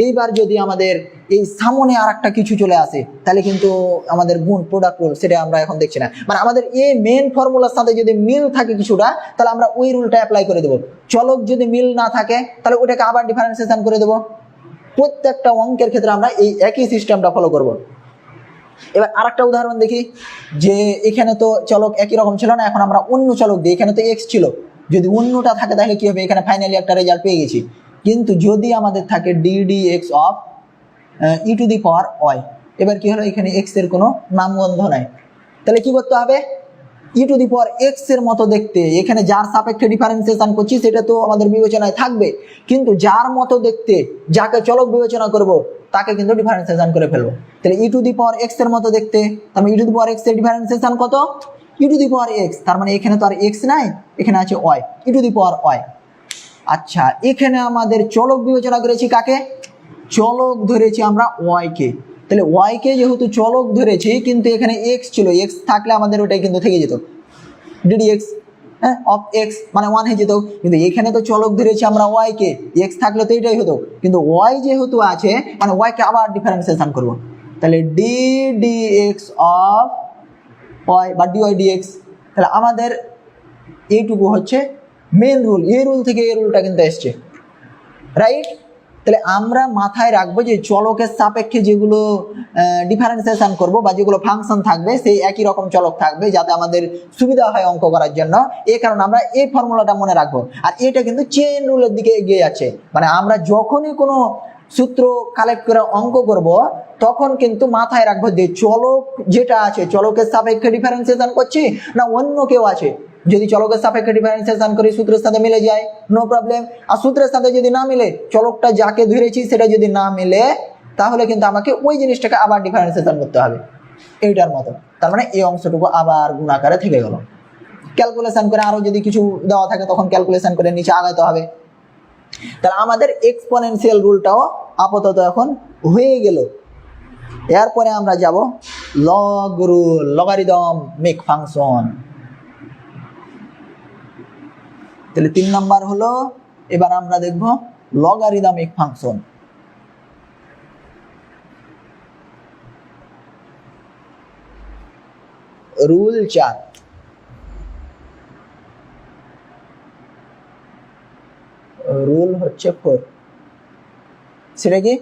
এইবার যদি আমাদের এই সামনে আর একটা কিছু চলে আসে তাহলে কিন্তু আমাদের গুণ প্রোডাক্ট রুল, সেটা আমরা এখন দেখছি না, মানে আমাদের এই মেন ফর্মুলার সাথে যদি মিল থাকে কিছুটা তাহলে আমরা ওই রুলটা অ্যাপ্লাই করে দেবো। চলক যদি মিল না থাকে তাহলে ওটাকে আবার ডিফারেন্সিয়েশন করে দেবো। প্রত্যেকটা অঙ্কের ক্ষেত্রে আমরা এই একই সিস্টেমটা ফলো করব। এবার আরেকটা উদাহরণ দেখি, যে এখানে তো চলক একই রকম ছিল না, এখন আমরা অন্য চলক দিই, এখানে তো এক্স ছিল, যদি অন্যটা থাকে তাহলে কি হবে, এখানে ফাইনালি একটা রেজাল্ট পেয়ে গেছি। কিন্তু যদি আমাদের থাকে d d x of e to the power y, এবার কি হলো, এখানে এক্স এর কোনো নামগন্ধ নাই, তাহলে কি করতে হবে, ই টু দি পাওয়ার এক্স এর মতো দেখতে, এখানে যার সাপেক্ষে ডিফারেন্সিয়েশন করছি সেটা তো আমাদের বিবেচনায় থাকবে, কিন্তু যার মতো দেখতে যাকে চলক বিবেচনা করব তাকে কিন্তু ডিফারেন্সিয়েশন করে ফেলবো। তাহলে ই টু দি পাওয়ার এক্স এর মতো দেখতে, তার মানে e to the power x এর ডিফারেন্সিয়েশন কত, ই টু দি পাওয়ার এক্স, তার মানে এখানে তো আর এক্স নাই, এখানে আছে y, e to the power y. আচ্ছা, এখানে আমাদের চলক বিবেচনা করেছি কাকে, চলক ধরেছি আমরা ওয়াই কে, তাহলে ওয়াই কে যেহেতু চলক ধরেছি কিন্তু এখানে এক্স ছিল, এক্স থাকলে আমাদের ওটাই কিন্তু থেকে যেত ডিডিএক্স অফ এক্স, মানে 1 হয়ে যেত, কিন্তু এখানে তো চলক ধরেছি আমরা ওয়াই কে, এক্স থাকলে তো এটাই হতো, কিন্তু ওয়াই যেহেতু আছে মানে ওয়াই কে আবার ডিফারেন্সিয়েশন করবো, তাহলে d d x of y বা ডি ওয়াই ডিএক্স। তাহলে আমাদের এইটুকু হচ্ছে মেন রুল, এই রুল থেকে এই রুলটা কিন্তু এসছে, রাইট। তাহলে আমরা মাথায় রাখবো যে চলকের সাপেক্ষে যেগুলো ডিফারেন্সিয়েশন করব বা যেগুলো ফাংশন থাকবে সেই একই রকম চলক থাকবে, যাতে আমাদের সুবিধা হয় অঙ্ক করার জন্য। এই কারণে আমরা এই ফর্মুলাটা মনে রাখবো। আর এটা কিন্তু চেইন রুলের দিকে এগিয়ে যাচ্ছে, মানে আমরা যখনই কোনো সূত্র কালেক্ট করে অঙ্ক করব তখন কিন্তু মাথায় রাখবো যে চলক যেটা আছে চলকের সাপেক্ষে ডিফারেন্সিয়েশন করছি না অন্য কেউ আছে। যদি চলকের সাপেক্ষে ডিফারেন্সিয়েশন করি সূত্রের সাথে মিলে যায়, নো প্রবলেম। আর সূত্রের সাথে যদি না মিলে, চলকটা যাকে ধরেছি সেটা যদি না মিলে, তাহলে কিন্তু আমাকে ওই জিনিসটাকে আবার ডিফারেন্সিয়েশন করতে হবে, এইটার মতো। তার মানে এই অংশটুকু আবার গুণাকারে থেকে গেল। ক্যালকুলেশন করে আরো যদি কিছু দেওয়া থাকে তখন ক্যালকুলেশন করে নিচে আগাতে হবে। তাহলে আমাদের এক্সপোনেনশিয়াল রুলটাও আপাতত এখন হয়ে গেল। এরপরে আমরা যাব লগ রুল, লগারিদমিক ফাংশন। তাহলে 3 নাম্বার হলো, এবার আমরা দেখব লগারিদমিক ফাংশন। রুল 4, রুল হচ্ছে 4, সেটা কি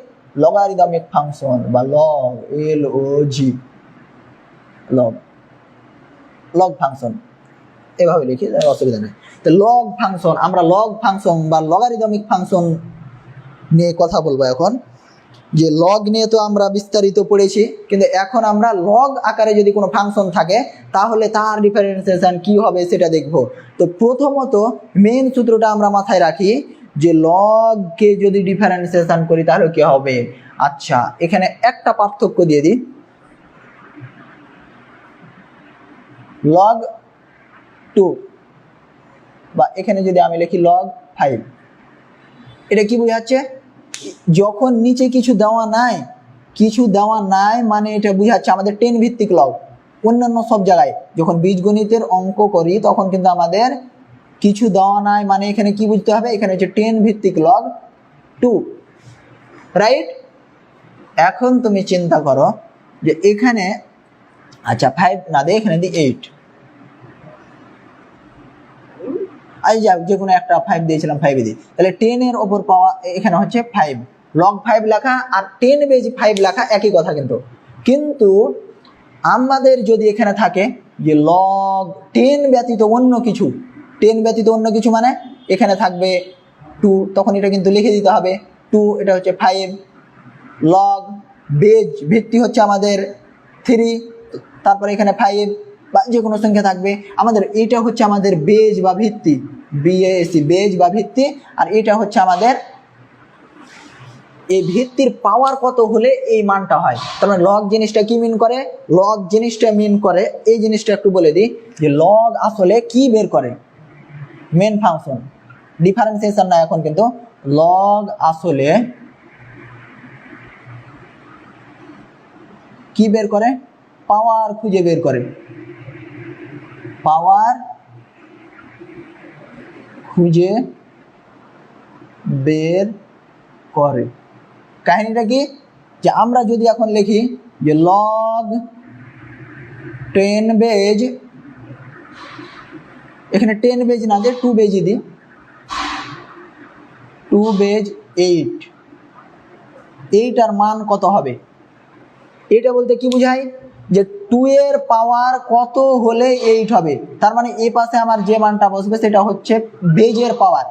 লগারিদমিক ফাংশন বা লগ, এল ও জি, লগ, লগ ফাংশন এভাবে লিখি, অসুবিধা নেই। তো লগ ফাংশন, আমরা লগ ফাংশন বা লগারিদমিক ফাংশন নিয়ে কথা বলবো এখন। যে লগ নিয়ে তো আমরা বিস্তারিত পড়েছি, কিন্তু এখন আমরা লগ আকারে যদি কোনো ফাংশন থাকে তাহলে তার ডিফারেন্সিয়েশন কি হবে সেটা দেখব। তো প্রথমত মেন সূত্রটা আমরা মাথায় রাখি যে লগকে যদি ডিফারেন্সিয়েশন করি তাহলে কি হবে। আচ্ছা, এখানে একটা পার্থক্য দিয়ে দিই, লগ 2 বা এখানে যদি আমি লিখি লগ 5, এটা কি বোঝাচ্ছে? যখন নিচে কিছু দেওয়া নাই মানে এটা বোঝাচ্ছে আমাদের 10 ভিত্তিক লগ। অন্যান্য সব জায়গায় যখন বীজগণিতের অঙ্ক করি তখন কিন্তু আমাদের কিছু দেওয়া নাই, মানে এখানে কি বুঝতে হবে, এখানে হচ্ছে 10 ভিত্তিক লগ 2, রাইট। এখন তুমি চিন্তা করো যে এখানে আচ্ছা 5 না দিয়ে এখানে দিই 8, আই যা যে কোনো একটা 5 দিয়েছিলাম, 5 দিই, তাহলে 10 এর ওপর পাওয়া এখানে হচ্ছে 5, লগ 5 লেখা আর 10 বেজ 5 লেখা একই কথা। কিন্তু আমাদের যদি এখানে থাকে যে লগ 10 ব্যতীত অন্য কিছু, 10 ব্যতীত অন্য কিছু মানে এখানে থাকবে 2, তখন এটা কিন্তু লিখে দিতে হবে 2, এটা হচ্ছে 5। লগ বেজ ভিত্তি হচ্ছে আমাদের 3, তারপরে এখানে 5 বা যে কোনো সংখ্যা থাকবে। আমাদের এটা হচ্ছে আমাদের বেজ বা ভিত্তি, বিএসি বেজ বা ভিত্তি, আর এটা হচ্ছে আমাদের এই ভিত্তির পাওয়ার কত হলে এই মানটা হয়। তার মানে লগ জিনিসটা কি মিন করে, লগ জিনিসটা মিন করে এই জিনিসটা একটু বলে দিই যে লগ আসলে কি বের করে, মেন ফাংশন, ডিফারেন্সিয়েশন না এখন, কিন্তু লগ আসলে কি বের করে, পাওয়ার খুঁজে বের করে, পাওয়ার খুঁজে বের করে। কাহিনীটা কি, যে আমরা যদি এখন লিখি যে লগ 10 বেজ, এখানে 10 বেজ না দিয়ে 2 বেজ দিই, 2 বেজ 8, এইটার মান কত হবে? এটা বলতে কি বোঝায় যে 2 এর পাওয়ার কত হলে 8 হবে। তার মানে এই পাশে আমার যে মানটা বসবে সেটা হচ্ছে বেজের পাওয়ার,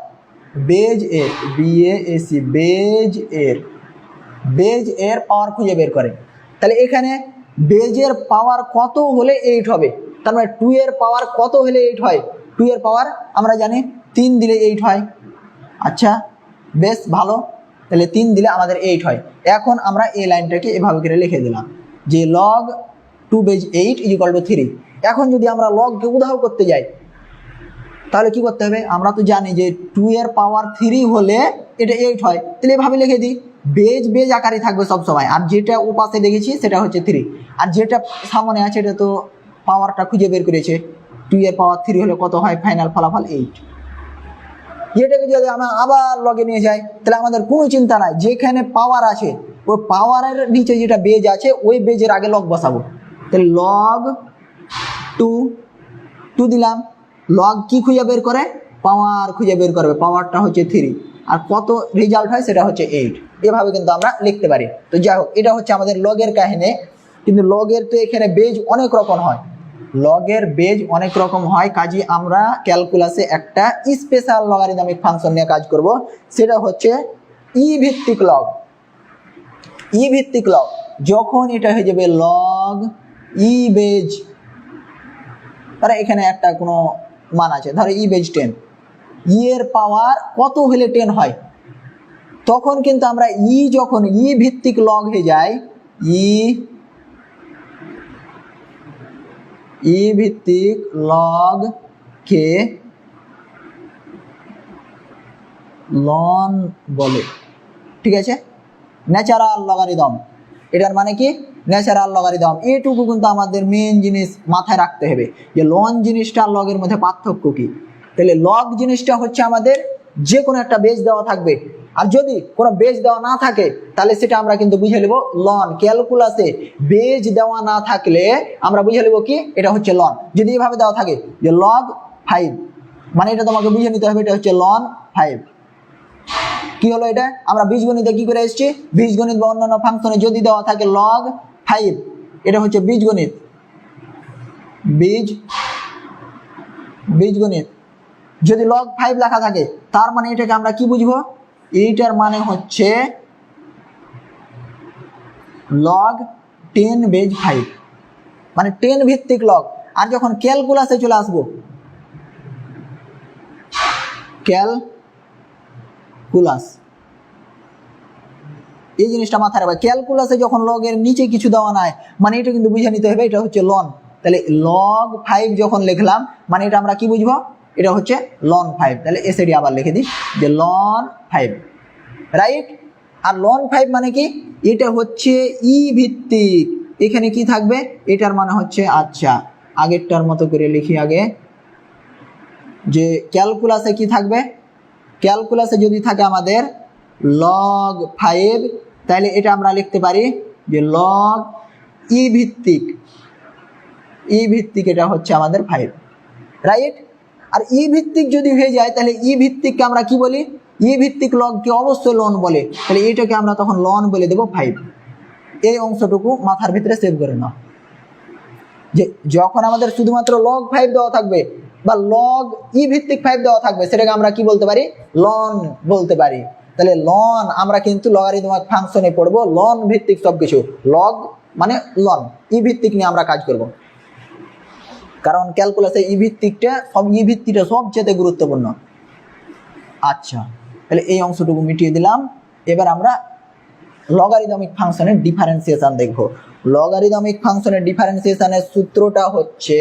বেজ এর, বিএসি বেজ এর পাওয়ার খুঁজে বের করে। তাহলে এখানে বেজের পাওয়ার কত হলে 8 হবে, তার মানে 2 এর পাওয়ার কত হলে 8 হয়। 2 এর পাওয়ার আমরা জানি 3 দিলে 8 হয়। আচ্ছা বেশ ভালো, তাহলে 3 দিলে আমাদের 8 হয়। এখন আমরা এই লাইনটাকে এভাবে করে লিখে দিলাম যে লগ 2 বেজ 8 = 3। এখন যদি আমরা লগকে উদাহরণ করতে যাই তাহলে কি করতে হবে, আমরা তো জানি যে 2 এর পাওয়ার 3 হলে এটা 8 হয়, তাহলে এভাবে লিখে দিই, বেজ আকারে থাকবে সব সময়, আর যেটা ওপাশে দেখেছি সেটা হচ্ছে 3, আর যেটা সামনে আছে এটা তো পাওয়ারটা খুঁজে বের করেছে। 2 এর পাওয়ার 3 হলে কত হয়, ফাইনাল ফলাফল 8। এটাকে যদি আমরা আবার লগে নিয়ে যাই তাহলে আমাদের কোনো চিন্তা নাই, যেখানে পাওয়ার আছে ওই পাওয়ারের নিচে যেটা বেজ আছে ওই বেজের আগে লগ বসাবো। তাহলে লগ 2 দিলাম। লগ কি খুঁজে বের করে? পাওয়ার খুঁজে বের করবে। পাওয়ারটা হচ্ছে 3 আর কত রেজাল্ট হয় সেটা হচ্ছে 8। এভাবে কিন্তু আমরা লিখতে পারি। তো যাই হোক, এটা হচ্ছে আমাদের লগের কাহিনী। কিন্তু লগের তো এখানে বেজ অনেক রকম হয়, লগের বেজ অনেক রকম হয়। কাজে আমরা ক্যালকুলাসে একটা স্পেশাল লগারিদমিক ফাংশন নিয়ে কাজ করব, সেটা হচ্ছে ই ভিত্তিক লগ। ই ভিত্তিক লগ যখন এটা হয়ে যাবে লগ ই বেজ, ধরো এখানে একটা কোনো মান আছে, ধরো ই বেজ 10, ই এর পাওয়ার কত হলে 10 হয়, তখন কিন্তু আমরা যখন ই ভিত্তিক লগ হয়ে যায়, ই ভিত্তিক লগ কে লন বলে। ঠিক আছে, ন্যাচারাল লগারিদম। এটার মানে কি? Natural logarithm. এটুকু কিন্তু আমাদের মেন জিনিস মাথায় রাখতে হবে যে লন জিনিসটা আর লগের মধ্যে পার্থক্য কি। তাহলে লগ জিনিসটা হচ্ছে আমাদের যে কোনো একটা বেজ দেওয়া থাকবে, আর যদি কোনো বেজ দেওয়া না থাকে তাহলে সেটা আমরা কিন্তু বুঝে নেব লন। ক্যালকুলাসে বেজ দেওয়া না থাকলে আমরা বুঝে নেব কি এটা হচ্ছে লন। যদি এভাবে দেওয়া থাকে যে লগ 5, মানে এটা তোমাকে বুঝে নিতে হবে এটা হচ্ছে লন 5। কি হলো এটা? আমরা বীজগণিতে কি করে এসেছি? বীজগণিত বা অন্যান্য ফাংশনে যদি দেওয়া থাকে log 5, এটা হচ্ছে বীজগণিত। বীজগণিত যদি log 5 লেখা থাকে তার মানে এটাকে আমরা কি বুঝবো? এইটার মানে হচ্ছে log 10 বেজ 5, মানে 10 ভিত্তিক লগ। আর যখন ক্যালকুলাসে চলে আসবো, ক্যালকুলাস, এই জিনিসটা মাথায় রাখবে। ক্যালকুলাসে যখন লগের নিচে কিছু দেওয়া নাই, মানে এটা কিন্তু বুঝে নিতে হবে এটা হচ্ছে লন। তাহলে log 5 যখন লিখলাম মানে এটা আমরা কি বুঝবো? এটা হচ্ছে লন 5। তাহলে এসএডি আবার লিখে দিই যে লন 5, রাইট। আর লন 5 মানে কি? এটা হচ্ছে ই ভিত্তিক। এখানে কি থাকবে? এটার মানে হচ্ছে, আচ্ছা আগেরটার মতো করে লিখি আগে, যে ক্যালকুলাসে কি থাকবে? ক্যালকুলাসে যদি থাকে আমাদের log 5, তাহলে এটা আমরা লিখতে পারি যে log ই ভিত্তিক, এটা হচ্ছে আমাদের 5, রাইট। আর ই ভিত্তিক যদি হয়ে যায় তাহলে ই ভিত্তিককে আমরা কি বলি? ই ভিত্তিক লগকে অবশ্যই লন বলে। তাহলে এটাকে আমরা তখন লন বলে দেবো 5। এই অংশটুকু মাথার ভিতরে সেভ করে নাও, যে যখন আমাদের শুধুমাত্র log 5 দেওয়া থাকবে বা log ই ভিত্তিক 5 দেওয়া থাকবে, সেটাকে আমরা কি বলতে পারি? লন বলতে পারি। তাহলে লন আমরা কিন্তু লগারিদমিক ফাংশনে পড়বো লন ভিত্তিক সবকিছু। লগ মানে লন, ই ভিত্তিক নিয়ে আমরা কাজ করব, কারণ ক্যালকুলাসে ই ভিত্তিকটা সবচেয়ে গুরুত্বপূর্ণ। আচ্ছা, তাহলে এই অংশটুকু মিটিয়ে দিলাম। এবার আমরা লগারিদমিক ফাংশনের ডিফারেন্সিয়েশন দেখব। লগারিদমিক ফাংশনের ডিফারেন্সিয়েশনের সূত্রটা হচ্ছে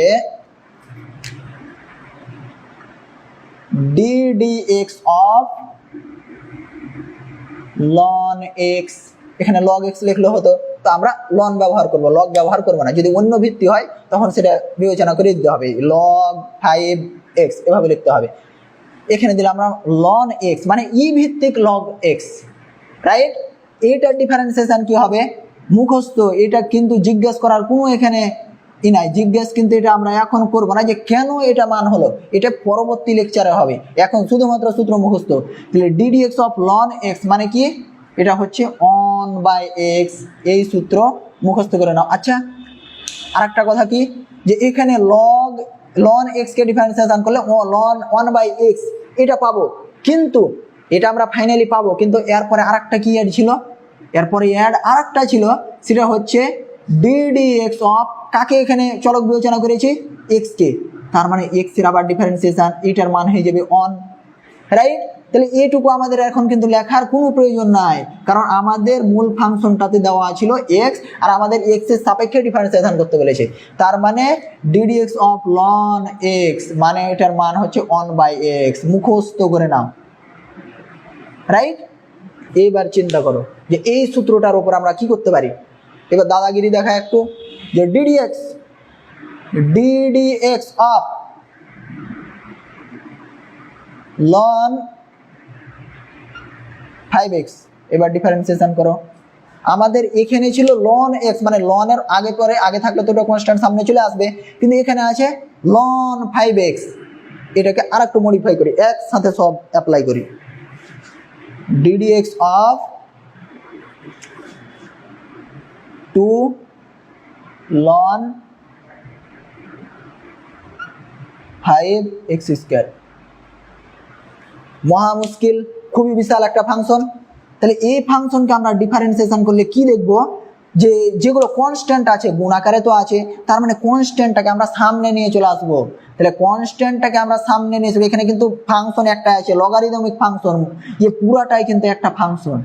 ddx অফ ln x। এখানে log x লিখলে হতো, তো আমরা লন ব্যবহার করব, লগ ব্যবহার করব না। যদি অন্য ভিত্তি হয় তখন সেটা বিবেচনা করে দিতে হবে, log 5x এভাবে লিখতে হবে। এখানে দিলাম আমরা ln x, মানে ই ভিত্তিক log x, রাইট। এটার ডিফারেন্সিয়েশন কি হবে? মুখস্থ, এটা কিন্তু জিজ্ঞেস করার কোনো এখানে নাই। জিজ্ঞেস কিন্তু এটা আমরা এখন করব না যে কেন এটা মান হলো, এটা পরবর্তী লেকচারে হবে। এখন শুধুমাত্র সূত্র মুখস্থ। তাহলে ddx অফ ln x মানে কি? এটা হচ্ছে 1/x, এই সূত্র মুখস্থ করে নাও। আচ্ছা, আর একটা কথা কি, যে এখানে ln x কে ডিফারেন্সিয়েশন করলে ln 1/x এটা পাবো, কিন্তু এটা আমরা ফাইনালি পাবো, কিন্তু এরপরে আরেকটা কি অ্যাড ছিল? এরপরে আরেকটা ছিল, সেটা হচ্ছে ddx অফ কাকে এখানে চলক বিবেচনা করেছি? x কে। তার মানে x এর আবার ডিফারেন্সিয়েশন, এটার মান হয়ে যাবে 1, রাইট। তাহলে এইটুকু আমাদের এখন কিন্তু লেখার কোনো প্রয়োজন নাই, কারণ আমাদের মূল ফাংশনটাতে দেওয়া ছিল x, আর আমাদের x এর সাপেক্ষে ডিফারেন্সিয়েশন করতে বলেছে। তার মানে ddx অফ ln x মানে এটার মান হচ্ছে 1/x, মুখস্থ করে নাও, রাইট। এইবার চিন্তা করো যে এই সূত্রটার উপর আমরা কি করতে পারি। এবার দাদাগিরি দেখা একটু, যে ddx অফ ln 5x, এবার ডিফারেন্সিয়েশন করো। আমাদের এখানে ছিল লন এক্স, মানে লনের আগে পরে আগে থাকলে তো ওটা কনস্ট্যান্ট সামনে চলে আসবে, কিন্তু এখানে আছে লন 5x। এটাকে আর একটু মডিফাই করি, একসাথে সব অ্যাপ্লাই করি। ddx of 2 ln 5x square. মহা মুশকিল, খুবই বিশাল একটা ফাংশন। তাহলে এই ফাংশনকে আমরা ডিফারেন্সিয়েশন করলে কি দেখব, যে যেগুলো কনস্ট্যান্ট আছে গুণাকারে তো আছে, তার মানে কনস্ট্যান্টটাকে আমরা সামনে নিয়ে চলে আসবো। তাহলে কনস্ট্যান্টটাকে আমরা সামনে নিয়ে আসবো। এখানে কিন্তু ফাংশন একটা আছে লগারিদমিক ফাংশন, পুরাটাই কিন্তু একটা ফাংশন,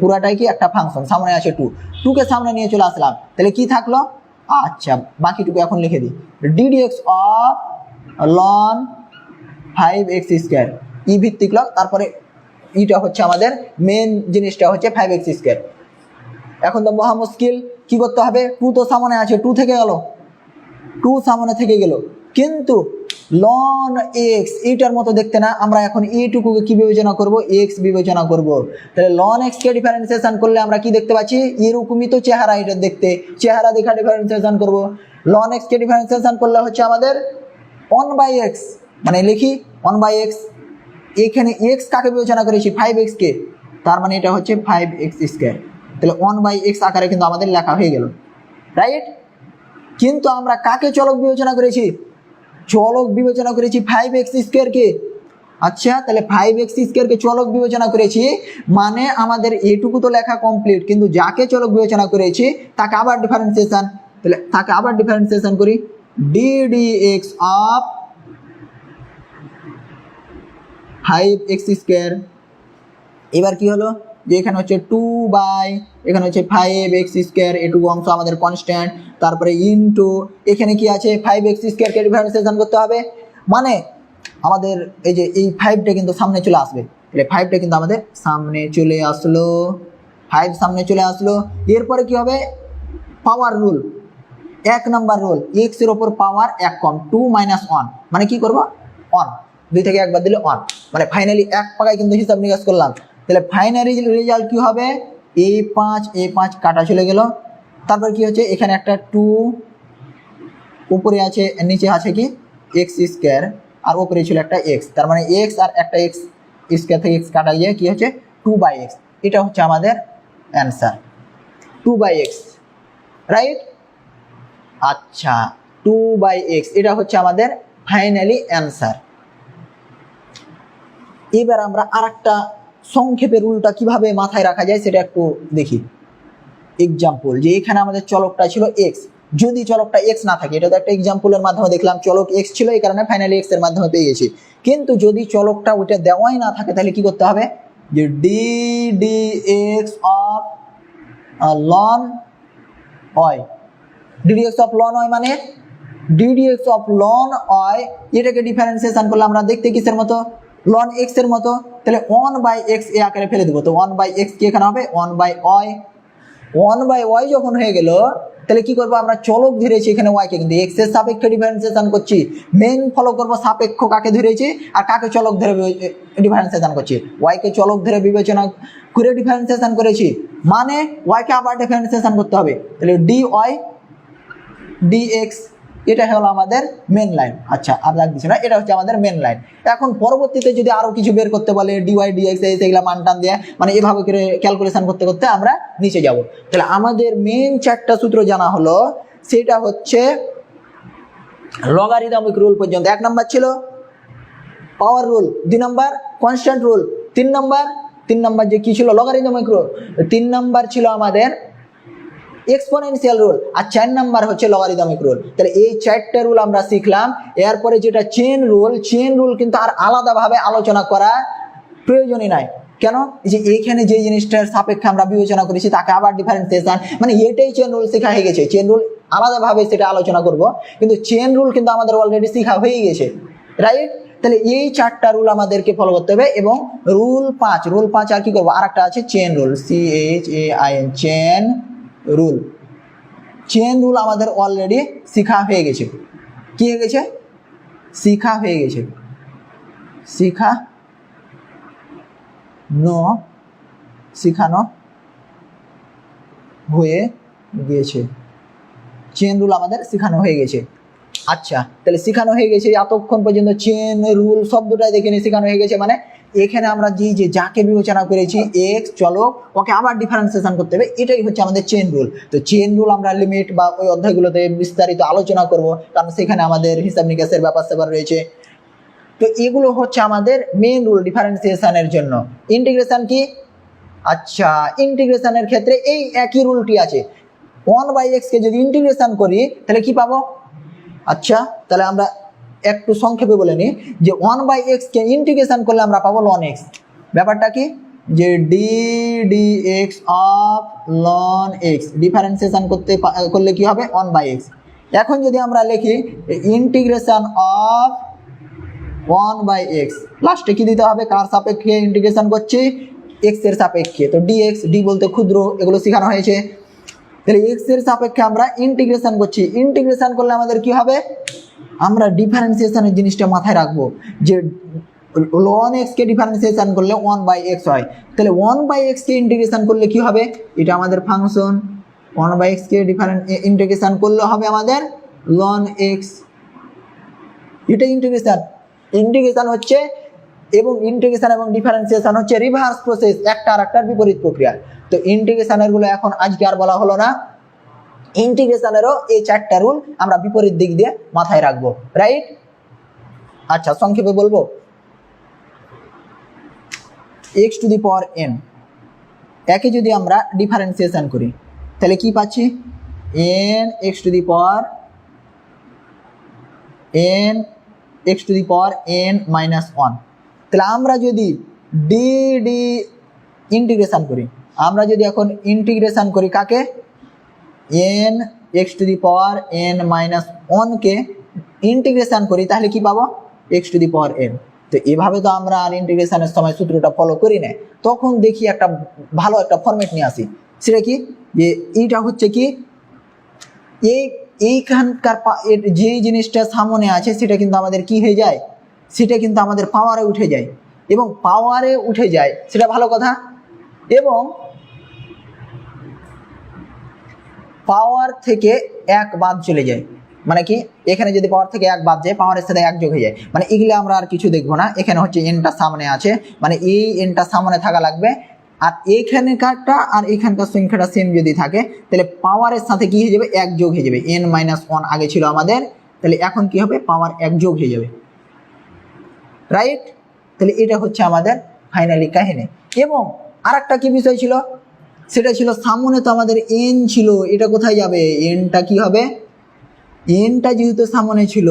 পুরাটাই কি একটা ফাংশন, সামনে আছে 2 কে সামনে নিয়ে চলে আসলাম। তাহলে কি থাকলো, আচ্ছা বাকিটুকু এখন লিখে দিই, ddx of ln 5x square, e ভিত্তিক লগ, তারপরে ইটা হচ্ছে আমাদের মেন জিনিসটা হচ্ছে 5x স্কয়ার। এখন তো মহা মুশকিল, কি করতে হবে, 2 তো সামনে আছে, 2 থেকে গেল, 2 সামনে থেকে গেল, কিন্তু ln x এইটার মতো দেখতে না, আমরা এখন এইটুকুকে কি বিবেচনা করব, x বিবেচনা করব। তাহলে ln x কে ডিফারেন্সিয়েশন করলে আমরা কি দেখতে পাচ্ছি, এরকমই তো চেহারা, এটা দেখতে চেহারা দেখা ডিফারেন্সিয়েশন করব। ln x কে ডিফারেন্সিয়েশন করলে হচ্ছে আমাদের 1/x, মানে লিখি 1/x, এখানে x কাকে বিবেচনা করেছি, 5x কে, তার মানে এটা হচ্ছে 5x স্কয়ার। তাহলে 1/x আকারে কিন্তু আমাদের লেখা হয়ে গেল, রাইট। কিন্তু আমরা কাকে চলক বিবেচনা করেছি, চলক বিবেচনা করেছি 5x স্কয়ার কে। আচ্ছা, তাহলে 5x স্কয়ার কে চলক বিবেচনা করেছি, মানে আমাদের এটুকু তো লেখা কমপ্লিট, কিন্তু যাকে চলক বিবেচনা করেছি তাকে আবার ডিফারেন্সিয়েশন, তাহলে তাকে আবার ডিফারেন্সিয়েশন করি, ddx অফ 5x স্কয়ার। এবার কি হলো, যে এখানে হচ্ছে 2 বাই, এখানে হচ্ছে 5x স্কয়ার, এটুকু অংশ আমাদের কনস্ট্যান্ট, তারপরে ইনটু এখানে কি আছে 5x স্কয়ার কে ডিফারেন্সিয়েশন করতে হবে, মানে আমাদের এই যে এই 5টা কিন্তু সামনে চলে আসবে, তাহলে 5টা কিন্তু আমাদের সামনে চলে আসলো, 5 সামনে চলে আসলো। এরপরে কি হবে, পাওয়ার রুল, 1 নাম্বার রুল, x এর উপর পাওয়ার 1 কম, 2 - 1, মানে কি করব 1, 2 থেকে একবার দিলে 1, মানে ফাইনালি 1 পাকায় কিন্তু হিসাব নিকাশ করলাম। তাহলে ফাইনালি রেজাল্ট কি হবে, a5 কাটা চলে গেল, তারপর কি হচ্ছে এখানে একটা 2 উপরে আছে, নিচে আছে কি x স্কয়ার, আর উপরে ছিল একটা x, তার মানে x আর একটা x স্কয়ার থেকে x কাটা গিয়ে কি হচ্ছে 2/x। এটা হচ্ছে আমাদের অ্যান্সার 2/x, রাইট। আচ্ছা, 2/x এটা হচ্ছে আমাদের ফাইনালি অ্যান্সার। এবার আমরা আরেকটা সংক্ষেপে রুলটা কিভাবে মাথায় রাখা যায় সেটা একটু দেখি। এক্সাম্পল, যে এখানে আমাদের চলকটা ছিল x, যদি চলকটা x না থাকে, এটা তো একটা এক্সাম্পলের মাধ্যমে দেখলাম, চলক x ছিল এই কারণে ফাইনালি x এর মাধ্যমে পেয়ে গেছি। কিন্তু যদি চলকটা ওইটা দেওয়াই না থাকে, তাহলে কি করতে হবে, যে ddx of ln y, ddx of ln y মানে ddx অফ ln y, এটাকে ডিফারেন্সিয়েশন করলে আমরা দেখতে কিসের মতো, ln x এর মতো। তাহলে 1/x এ আকারে ফেলে দেবো, তো 1/x কি এখানে হবে 1/y, 1/y যখন হয়ে গেল, তাহলে কি করবো, আমরা চলক ধরেছি এখানে y কে, কিন্তু x এর সাপেক্ষে ডিফারেন্সিয়েশন করছি, মেন ফলো করবো সাপেক্ষ কাকে ধরেছি আর কাকে চলক ধরে ডিফারেন্সিয়েশন করছি, y কে চলক ধরে বিবেচনা করে ডিফারেন্সিয়েশন করেছি, মানে y কে আবার ডিফারেন্সিয়েশন করতে হবে। তাহলে dy dx, এটা হলো আমাদের মেন লাইন। আচ্ছা, আর লাগ দিচ্ছি না, এটা হচ্ছে আমাদের মেন লাইন। এখন পরবর্তীতে যদি আরো কিছু বের করতে বলে dy dx এইগুলা মান টান দিয়ে, মানে এভাবে করে ক্যালকুলেশন করতে করতে আমরা নিচে যাব। তাহলে আমাদের মেন 4টা সূত্র জানা হলো, সেটা হচ্ছে লগারিদমিক রুল পর্যন্ত। 1 নাম্বার ছিল পাওয়ার rule, 2 number constant rule, 3 number যে কি ছিল লগারিদমিক রুল, 3 নাম্বার ছিল আমাদের এক্সপোনেনশিয়াল রুল, আর 4 নাম্বার হচ্ছে লগারিদমিক রুল। তাহলে এই 4টা রুল আমরা শিখলাম। এরপরে যেটা চেন রুল কিন্তু আর আলাদাভাবে আলোচনা করা প্রয়োজনই নাই। কেন, যে এইখানে যে জিনিসটার সাপেক্ষে আমরা বিবেচনা করেছি তাকে আবার ডিফারেন্সিয়েশন, মানে এটাই চেন রুল শেখা হয়ে গেছে। চেন রুল আলাদাভাবে সেটা আলোচনা করব, কিন্তু চেন রুল কিন্তু আমাদের অলরেডি শেখা হয়ে গেছে, রাইট। তাহলে এই 4টা রুল আমাদেরকে ফলো করতে হবে। এবং রুল 5 আর কি করবো, আর একটা আছে chain rule, CHAIN, chain rule আমাদের অলরেডি শেখা হয়ে গেছে। কি হয়ে গেছে, শেখা হয়ে গেছে, শেখানো হয়ে গিয়েছে, চেন রুল আমাদের শেখানো হয়ে গেছে। আচ্ছা, তাহলে শেখানো হয়ে গেছে, এতক্ষণ পর্যন্ত চেন রুল শব্দটাই দেখে নিয়ে শেখানো হয়ে গেছে। মানে এখানে আমরা যে যাকে বিবেচনা করেছি এক্স চলক, ওকে আবার ডিফারেন্সিয়েশন করতে হবে, এটাই হচ্ছে আমাদের চেন রুল। তো চেন রুল আমরা লিমিট বা ওই অধ্যায়গুলোতে বিস্তারিত আলোচনা করব, কারণ সেখানে আমাদের হিসাব নিকাশের ব্যাপার স্যাপার রয়েছে। তো এগুলো হচ্ছে আমাদের মেন রুল ডিফারেন্সিয়েশনের জন্য। ইন্টিগ্রেশন কি? আচ্ছা, ইন্টিগ্রেশনের ক্ষেত্রে এই একই রুলটি আছে। 1/x কে যদি ইন্টিগ্রেশন করি তাহলে কি পাবো? আচ্ছা, তাহলে আমরা একটু সংক্ষেপে বলে নিই যে 1/x কে ইন্টিগ্রেশন করলে আমরা পাবো ln x। ব্যাপারটা কি যে dx of ln x differentiation করলে কি হবে? 1/x। এখন যদি আমরা লিখি ইন্টিগ্রেশন অফ 1/x, লাস্টে কি দিতে হবে? কার সাপেক্ষে ইন্টিগ্রেশন করছি? x এর সাপেক্ষে। তো dx, d বলতে ক্ষুদ্র, এগুলো শেখানো হয়েছে। তাহলে x এর সাপেক্ষে আমরা ইন্টিগ্রেশন করছি। ইন্টিগ্রেশন করলে আমাদের কি হবে? আমরা ডিফারেন্সিয়েশনের জিনিসটা মাথায় রাখবো যে ln x কে ডিফারেন্সিয়েশন করলে 1/x হয়। তাহলে 1/x কে ইন্টিগ্রেশন করলে কি হবে? এটা আমাদের ফাংশন। 1/x কে ইন্টিগ্রেশন করলে হবে আমাদের ln x। এটা ইন্টিগ্রেশন। ইন্টিগ্রেশন হচ্ছে এবং ইন্টিগ্রেশন এবং ডিফারেন্সিয়েশন হচ্ছে রিভার্স প্রসেস, একটা আর একটার বিপরীত প্রক্রিয়া। তো ইন্টিগ্রেশনের গুলো এখন আজকে আর বলা হলো না। ইন্টিগ্রেশনেরও এই 4টা রুল আমরা বিপরীত দিক দিয়ে মাথায় রাখবো, রাইট? আচ্ছা, সংক্ষেপে বলবো। x to the power n একে যদি আমরা ডিফারেন্সিয়েশন করি তাহলে কি পাচ্ছি? n x to the power n minus 1। তাহলে আমরা যদি ডি ইন্টিগ্রেশন করি, আমরা যদি এখন ইন্টিগ্রেশন করি কাকে? n x to the power n minus 1 K integration করি তাহলে কি পাবো? x to the power n। তো এভাবে তো আমরা আর ইন্টিগ্রেশনের সময় সূত্রটা ফলো করি না, তখন দেখি একটা ভালো একটা ফরম্যাট নিয়ে আসি। সেটা কি? যে এইটা হচ্ছে কি, এইখানকার যে জিনিসটা সামনে আছে সেটা কিন্তু আমাদের কি হয়ে যায়? সেটা কিন্তু আমাদের পাওয়ারে উঠে যায়, এবং পাওয়ারে উঠে যায় সেটা ভালো কথা। এবং পাওয়ার থেকে 1 বাদ চলে যায়, মানে কি এখানে যদি পাওয়ার থেকে 1 বাদ যায় পাওয়ারের সাথে 1 যোগ হয়ে যায়। মানে এগুলো আমরা আর কিছু দেখবো না। এখানে হচ্ছে এনটা সামনে আছে, মানে এই এনটা সামনে থাকা লাগবে। আর এইখানকারটা আর এইখানকার সংখ্যাটা সেম যদি থাকে তাহলে পাওয়ারের সাথে কি হয়ে যাবে? 1 যোগ হয়ে যাবে। n মাইনাস 1 আগে ছিল আমাদের, তাহলে এখন কি হবে? পাওয়ার 1 যোগ হয়ে যাবে, রাইট? তাহলে এটা হচ্ছে আমাদের ফাইনালি কাহিনী। এবং আর একটা কি বিষয় ছিল? সেটা ছিল সামনে তো আমাদের n ছিল, এটা কোথায় যাবে? nটা কি হবে? nটা যেহেতু সামনে ছিল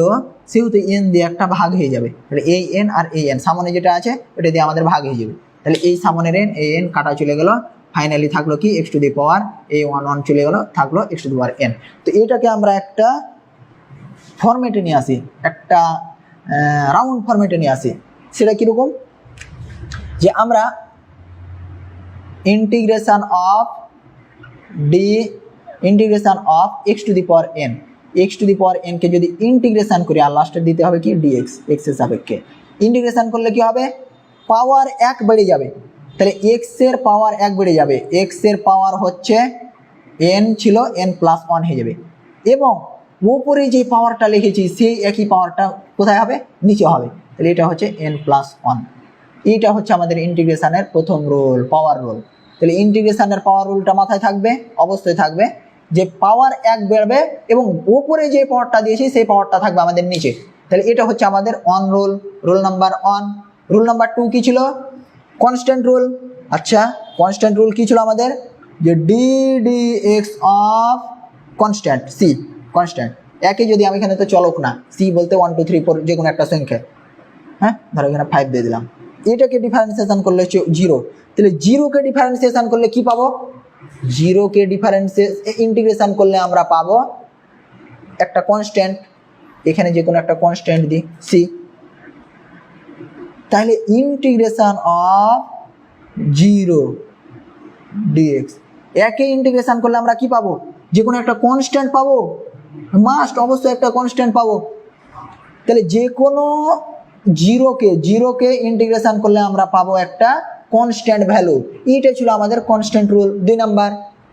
সেহেতু n দিয়ে একটা ভাগ হয়ে যাবে। তাহলে এই n আর এই n সামনে যেটা আছে ওটা দিয়ে আমাদের ভাগ হয়ে যাবে। তাহলে এই সামনের n, এই n কাটা চলে গেল, ফাইনালি থাকলো কি? x টু দি পাওয়ার এই 1 চলে গেল, থাকলো x to the power n। তো এটাকে আমরা একটা ফরম্যাটে নিয়ে আসি, একটা রাউন্ড ফরম্যাটে নিয়ে আসি। সেটা কীরকম? যে আমরা integration of x to the power n, x to the power n কে যদি ইন্টিগ্রেশন করি, আর লাস্টে দিতে হবে কি? dx, x এর সাপেক্ষে ইন্টিগ্রেশন করলে কি হবে? পাওয়ার 1 বেড়ে যাবে। তাহলে x এর পাওয়ার 1 বেড়ে যাবে। x এর পাওয়ার হচ্ছে n ছিল, n প্লাস 1 হয়ে যাবে। এবং উপরে যে পাওয়ারটা লিখেছি সেই একই পাওয়ারটা কোথায় হবে? নিচে হবে। তাহলে এটা হচ্ছে n প্লাস 1। এইটা হচ্ছে আমাদের ইন্টিগ্রেশনের প্রথম রুল, পাওয়ার রুল। তাহলে ইন্টিগ্রেশনের পাওয়ার রুলটা মাথায় থাকবে, অবশ্যই থাকবে, যে পাওয়ার 1 বেড়বে এবং উপরে যে পাওয়ারটা দিয়েছি সেই পাওয়ারটা থাকবে আমাদের নিচে। তাহলে এটা হচ্ছে আমাদের on rule, rule number 1। Rule number 2 কি ছিল? Constant rule. আচ্ছা, কনস্ট্যান্ট রুল কি ছিল আমাদের? যে dx of constant c, constant একে যদি আমি এখানে তো চলক না, c বলতে 1 2 3 4 যে কোনো একটা সংখ্যা, হ্যাঁ ধরো এখানে 5 দিয়ে দিলাম। এটাকে ডিফারেন্সিয়েশন করলে হচ্ছে 0। তাহলে 0 কে ডিফারেন্সিয়েশন করলে কি পাবো? 0 কে ইন্টিগ্রেশন করলে আমরা পাবো একটা কনস্ট্যান্ট, এখানে যে কোনো একটা কনস্ট্যান্ট দিই c। তাহলে ইন্টিগ্রেশন অফ 0 dx, একে ইন্টিগ্রেশন করলে আমরা কি পাবো? যে কোনো একটা কনস্ট্যান্ট পাবো, মাস্ট অবশ্যই একটা কনস্ট্যান্ট পাবো। তাহলে যে কোনো 0 কে ইন্টিগ্রেশন করলে আমরা পাবো একটা কনস্ট্যান্ট ভ্যালু। এইটা ছিল আমাদের কনস্ট্যান্ট রুল 2 নাম্বার।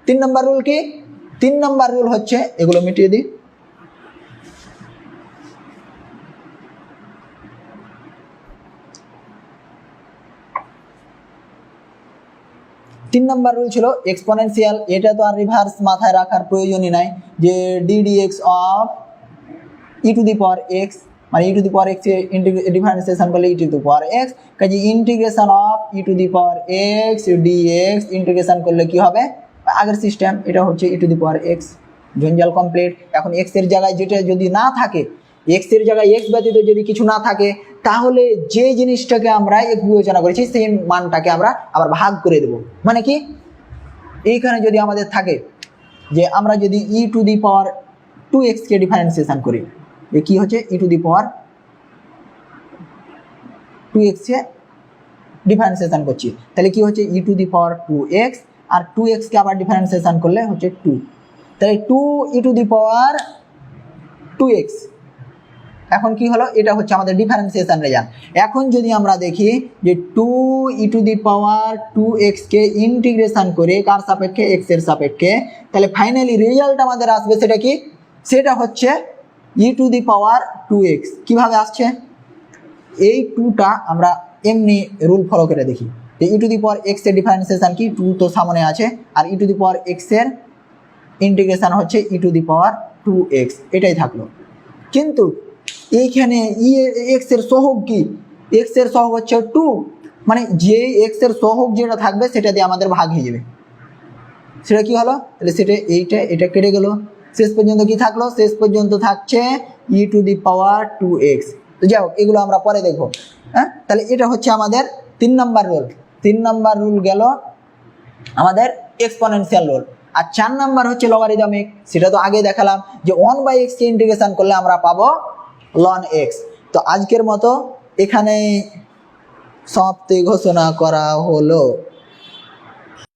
3 নম্বর রুল কি? 3 নম্বর রুল হচ্ছে, এগুলো মিটিয়ে দিই, তিন নম্বর রুল ছিল এক্সপোনেনশিয়াল। এটা তো আর রিভার্স মাথায় রাখার প্রয়োজনই নাই, যে ddx of e to the power x, মানে e to the power x differentiation করলে e to the power x, কাজে integration of e to the power x d x integration করলে কি হবে, আগের সিস্টেম, এটা হচ্ছে e to the power x, জঞ্জাল কমপ্লিট। এখন এক্স এর জায়গায় যেটা যদি না থাকে, এক্স এর জায়গায় এক্স ব্যতীত যদি কিছু না থাকে, তাহলে যে জিনিসটাকে আমরা এক্স বিবেচনা করেছি সেই মানটাকে আমরা আবার ভাগ করে দেব। মানে কি, এইখানে যদি আমাদের থাকে যে আমরা যদি ই to the power 2x K differentiation করি, যে কি হচ্ছে e to the power 2x K differentiation করছি, তাহলে কি হচ্ছে e to the power 2x, R 2x কে আবার ডিফারেন্সিয়েশন করলে হচ্ছে 2, তাহলে 2 ই টু দি পাওয়ার 2x। এখন কি হলো, এটা হচ্ছে আমাদের ডিফারেন্সিয়েশন রেজাল্ট। এখন যদি আমরা দেখি যে 2 ই to the power 2x K integration করে কার সাপেক্ষে, x এর সাপেক্ষে, তাহলে ফাইনালি রেজাল্ট আমাদের আসবে সেটা কি, সেটা হচ্ছে e to the power 2x। কিভাবে আসছে, এই 2টা আমরা এমনি রুল ফলো করে দেখি, যে e to the power x এর ডিফারেন্সিয়েশন কি, 2 তো সামনে আছে, আর ই টু দি পাওয়ার x এর ইন্টিগ্রেশন হচ্ছে e to the power 2x, এটাই থাকলো। কিন্তু এইখানে এক্স এর সহগ কি, এক্স এর সহগ হচ্ছে 2, মানে যে এক্স এর সহগ যেটা থাকবে সেটা দিয়ে আমাদের ভাগ হয়ে যাবে, সেটা কি হলো, তাহলে সেটা এটা কেটে গেল, শেষ পর্যন্ত কি থাকলো, শেষ পর্যন্ত থাকছে ই টু দি পাওয়ার 2x। তো যাই হোক, এগুলো আমরা পরে দেখবো। হ্যাঁ, তাহলে এটা হচ্ছে আমাদের 3 নম্বর রুল। 3 নম্বর রুল গেল আমাদের এক্সপোনেনশিয়াল রুল। আর 4 নাম্বার হচ্ছে লগারিদমিক, সেটা তো আগে দেখালাম যে 1/x কে ইন্টিগ্রেশন করলে আমরা পাবো ln x। তো আজকের মতো এখানে সমাপ্তি ঘোষণা করা হলো।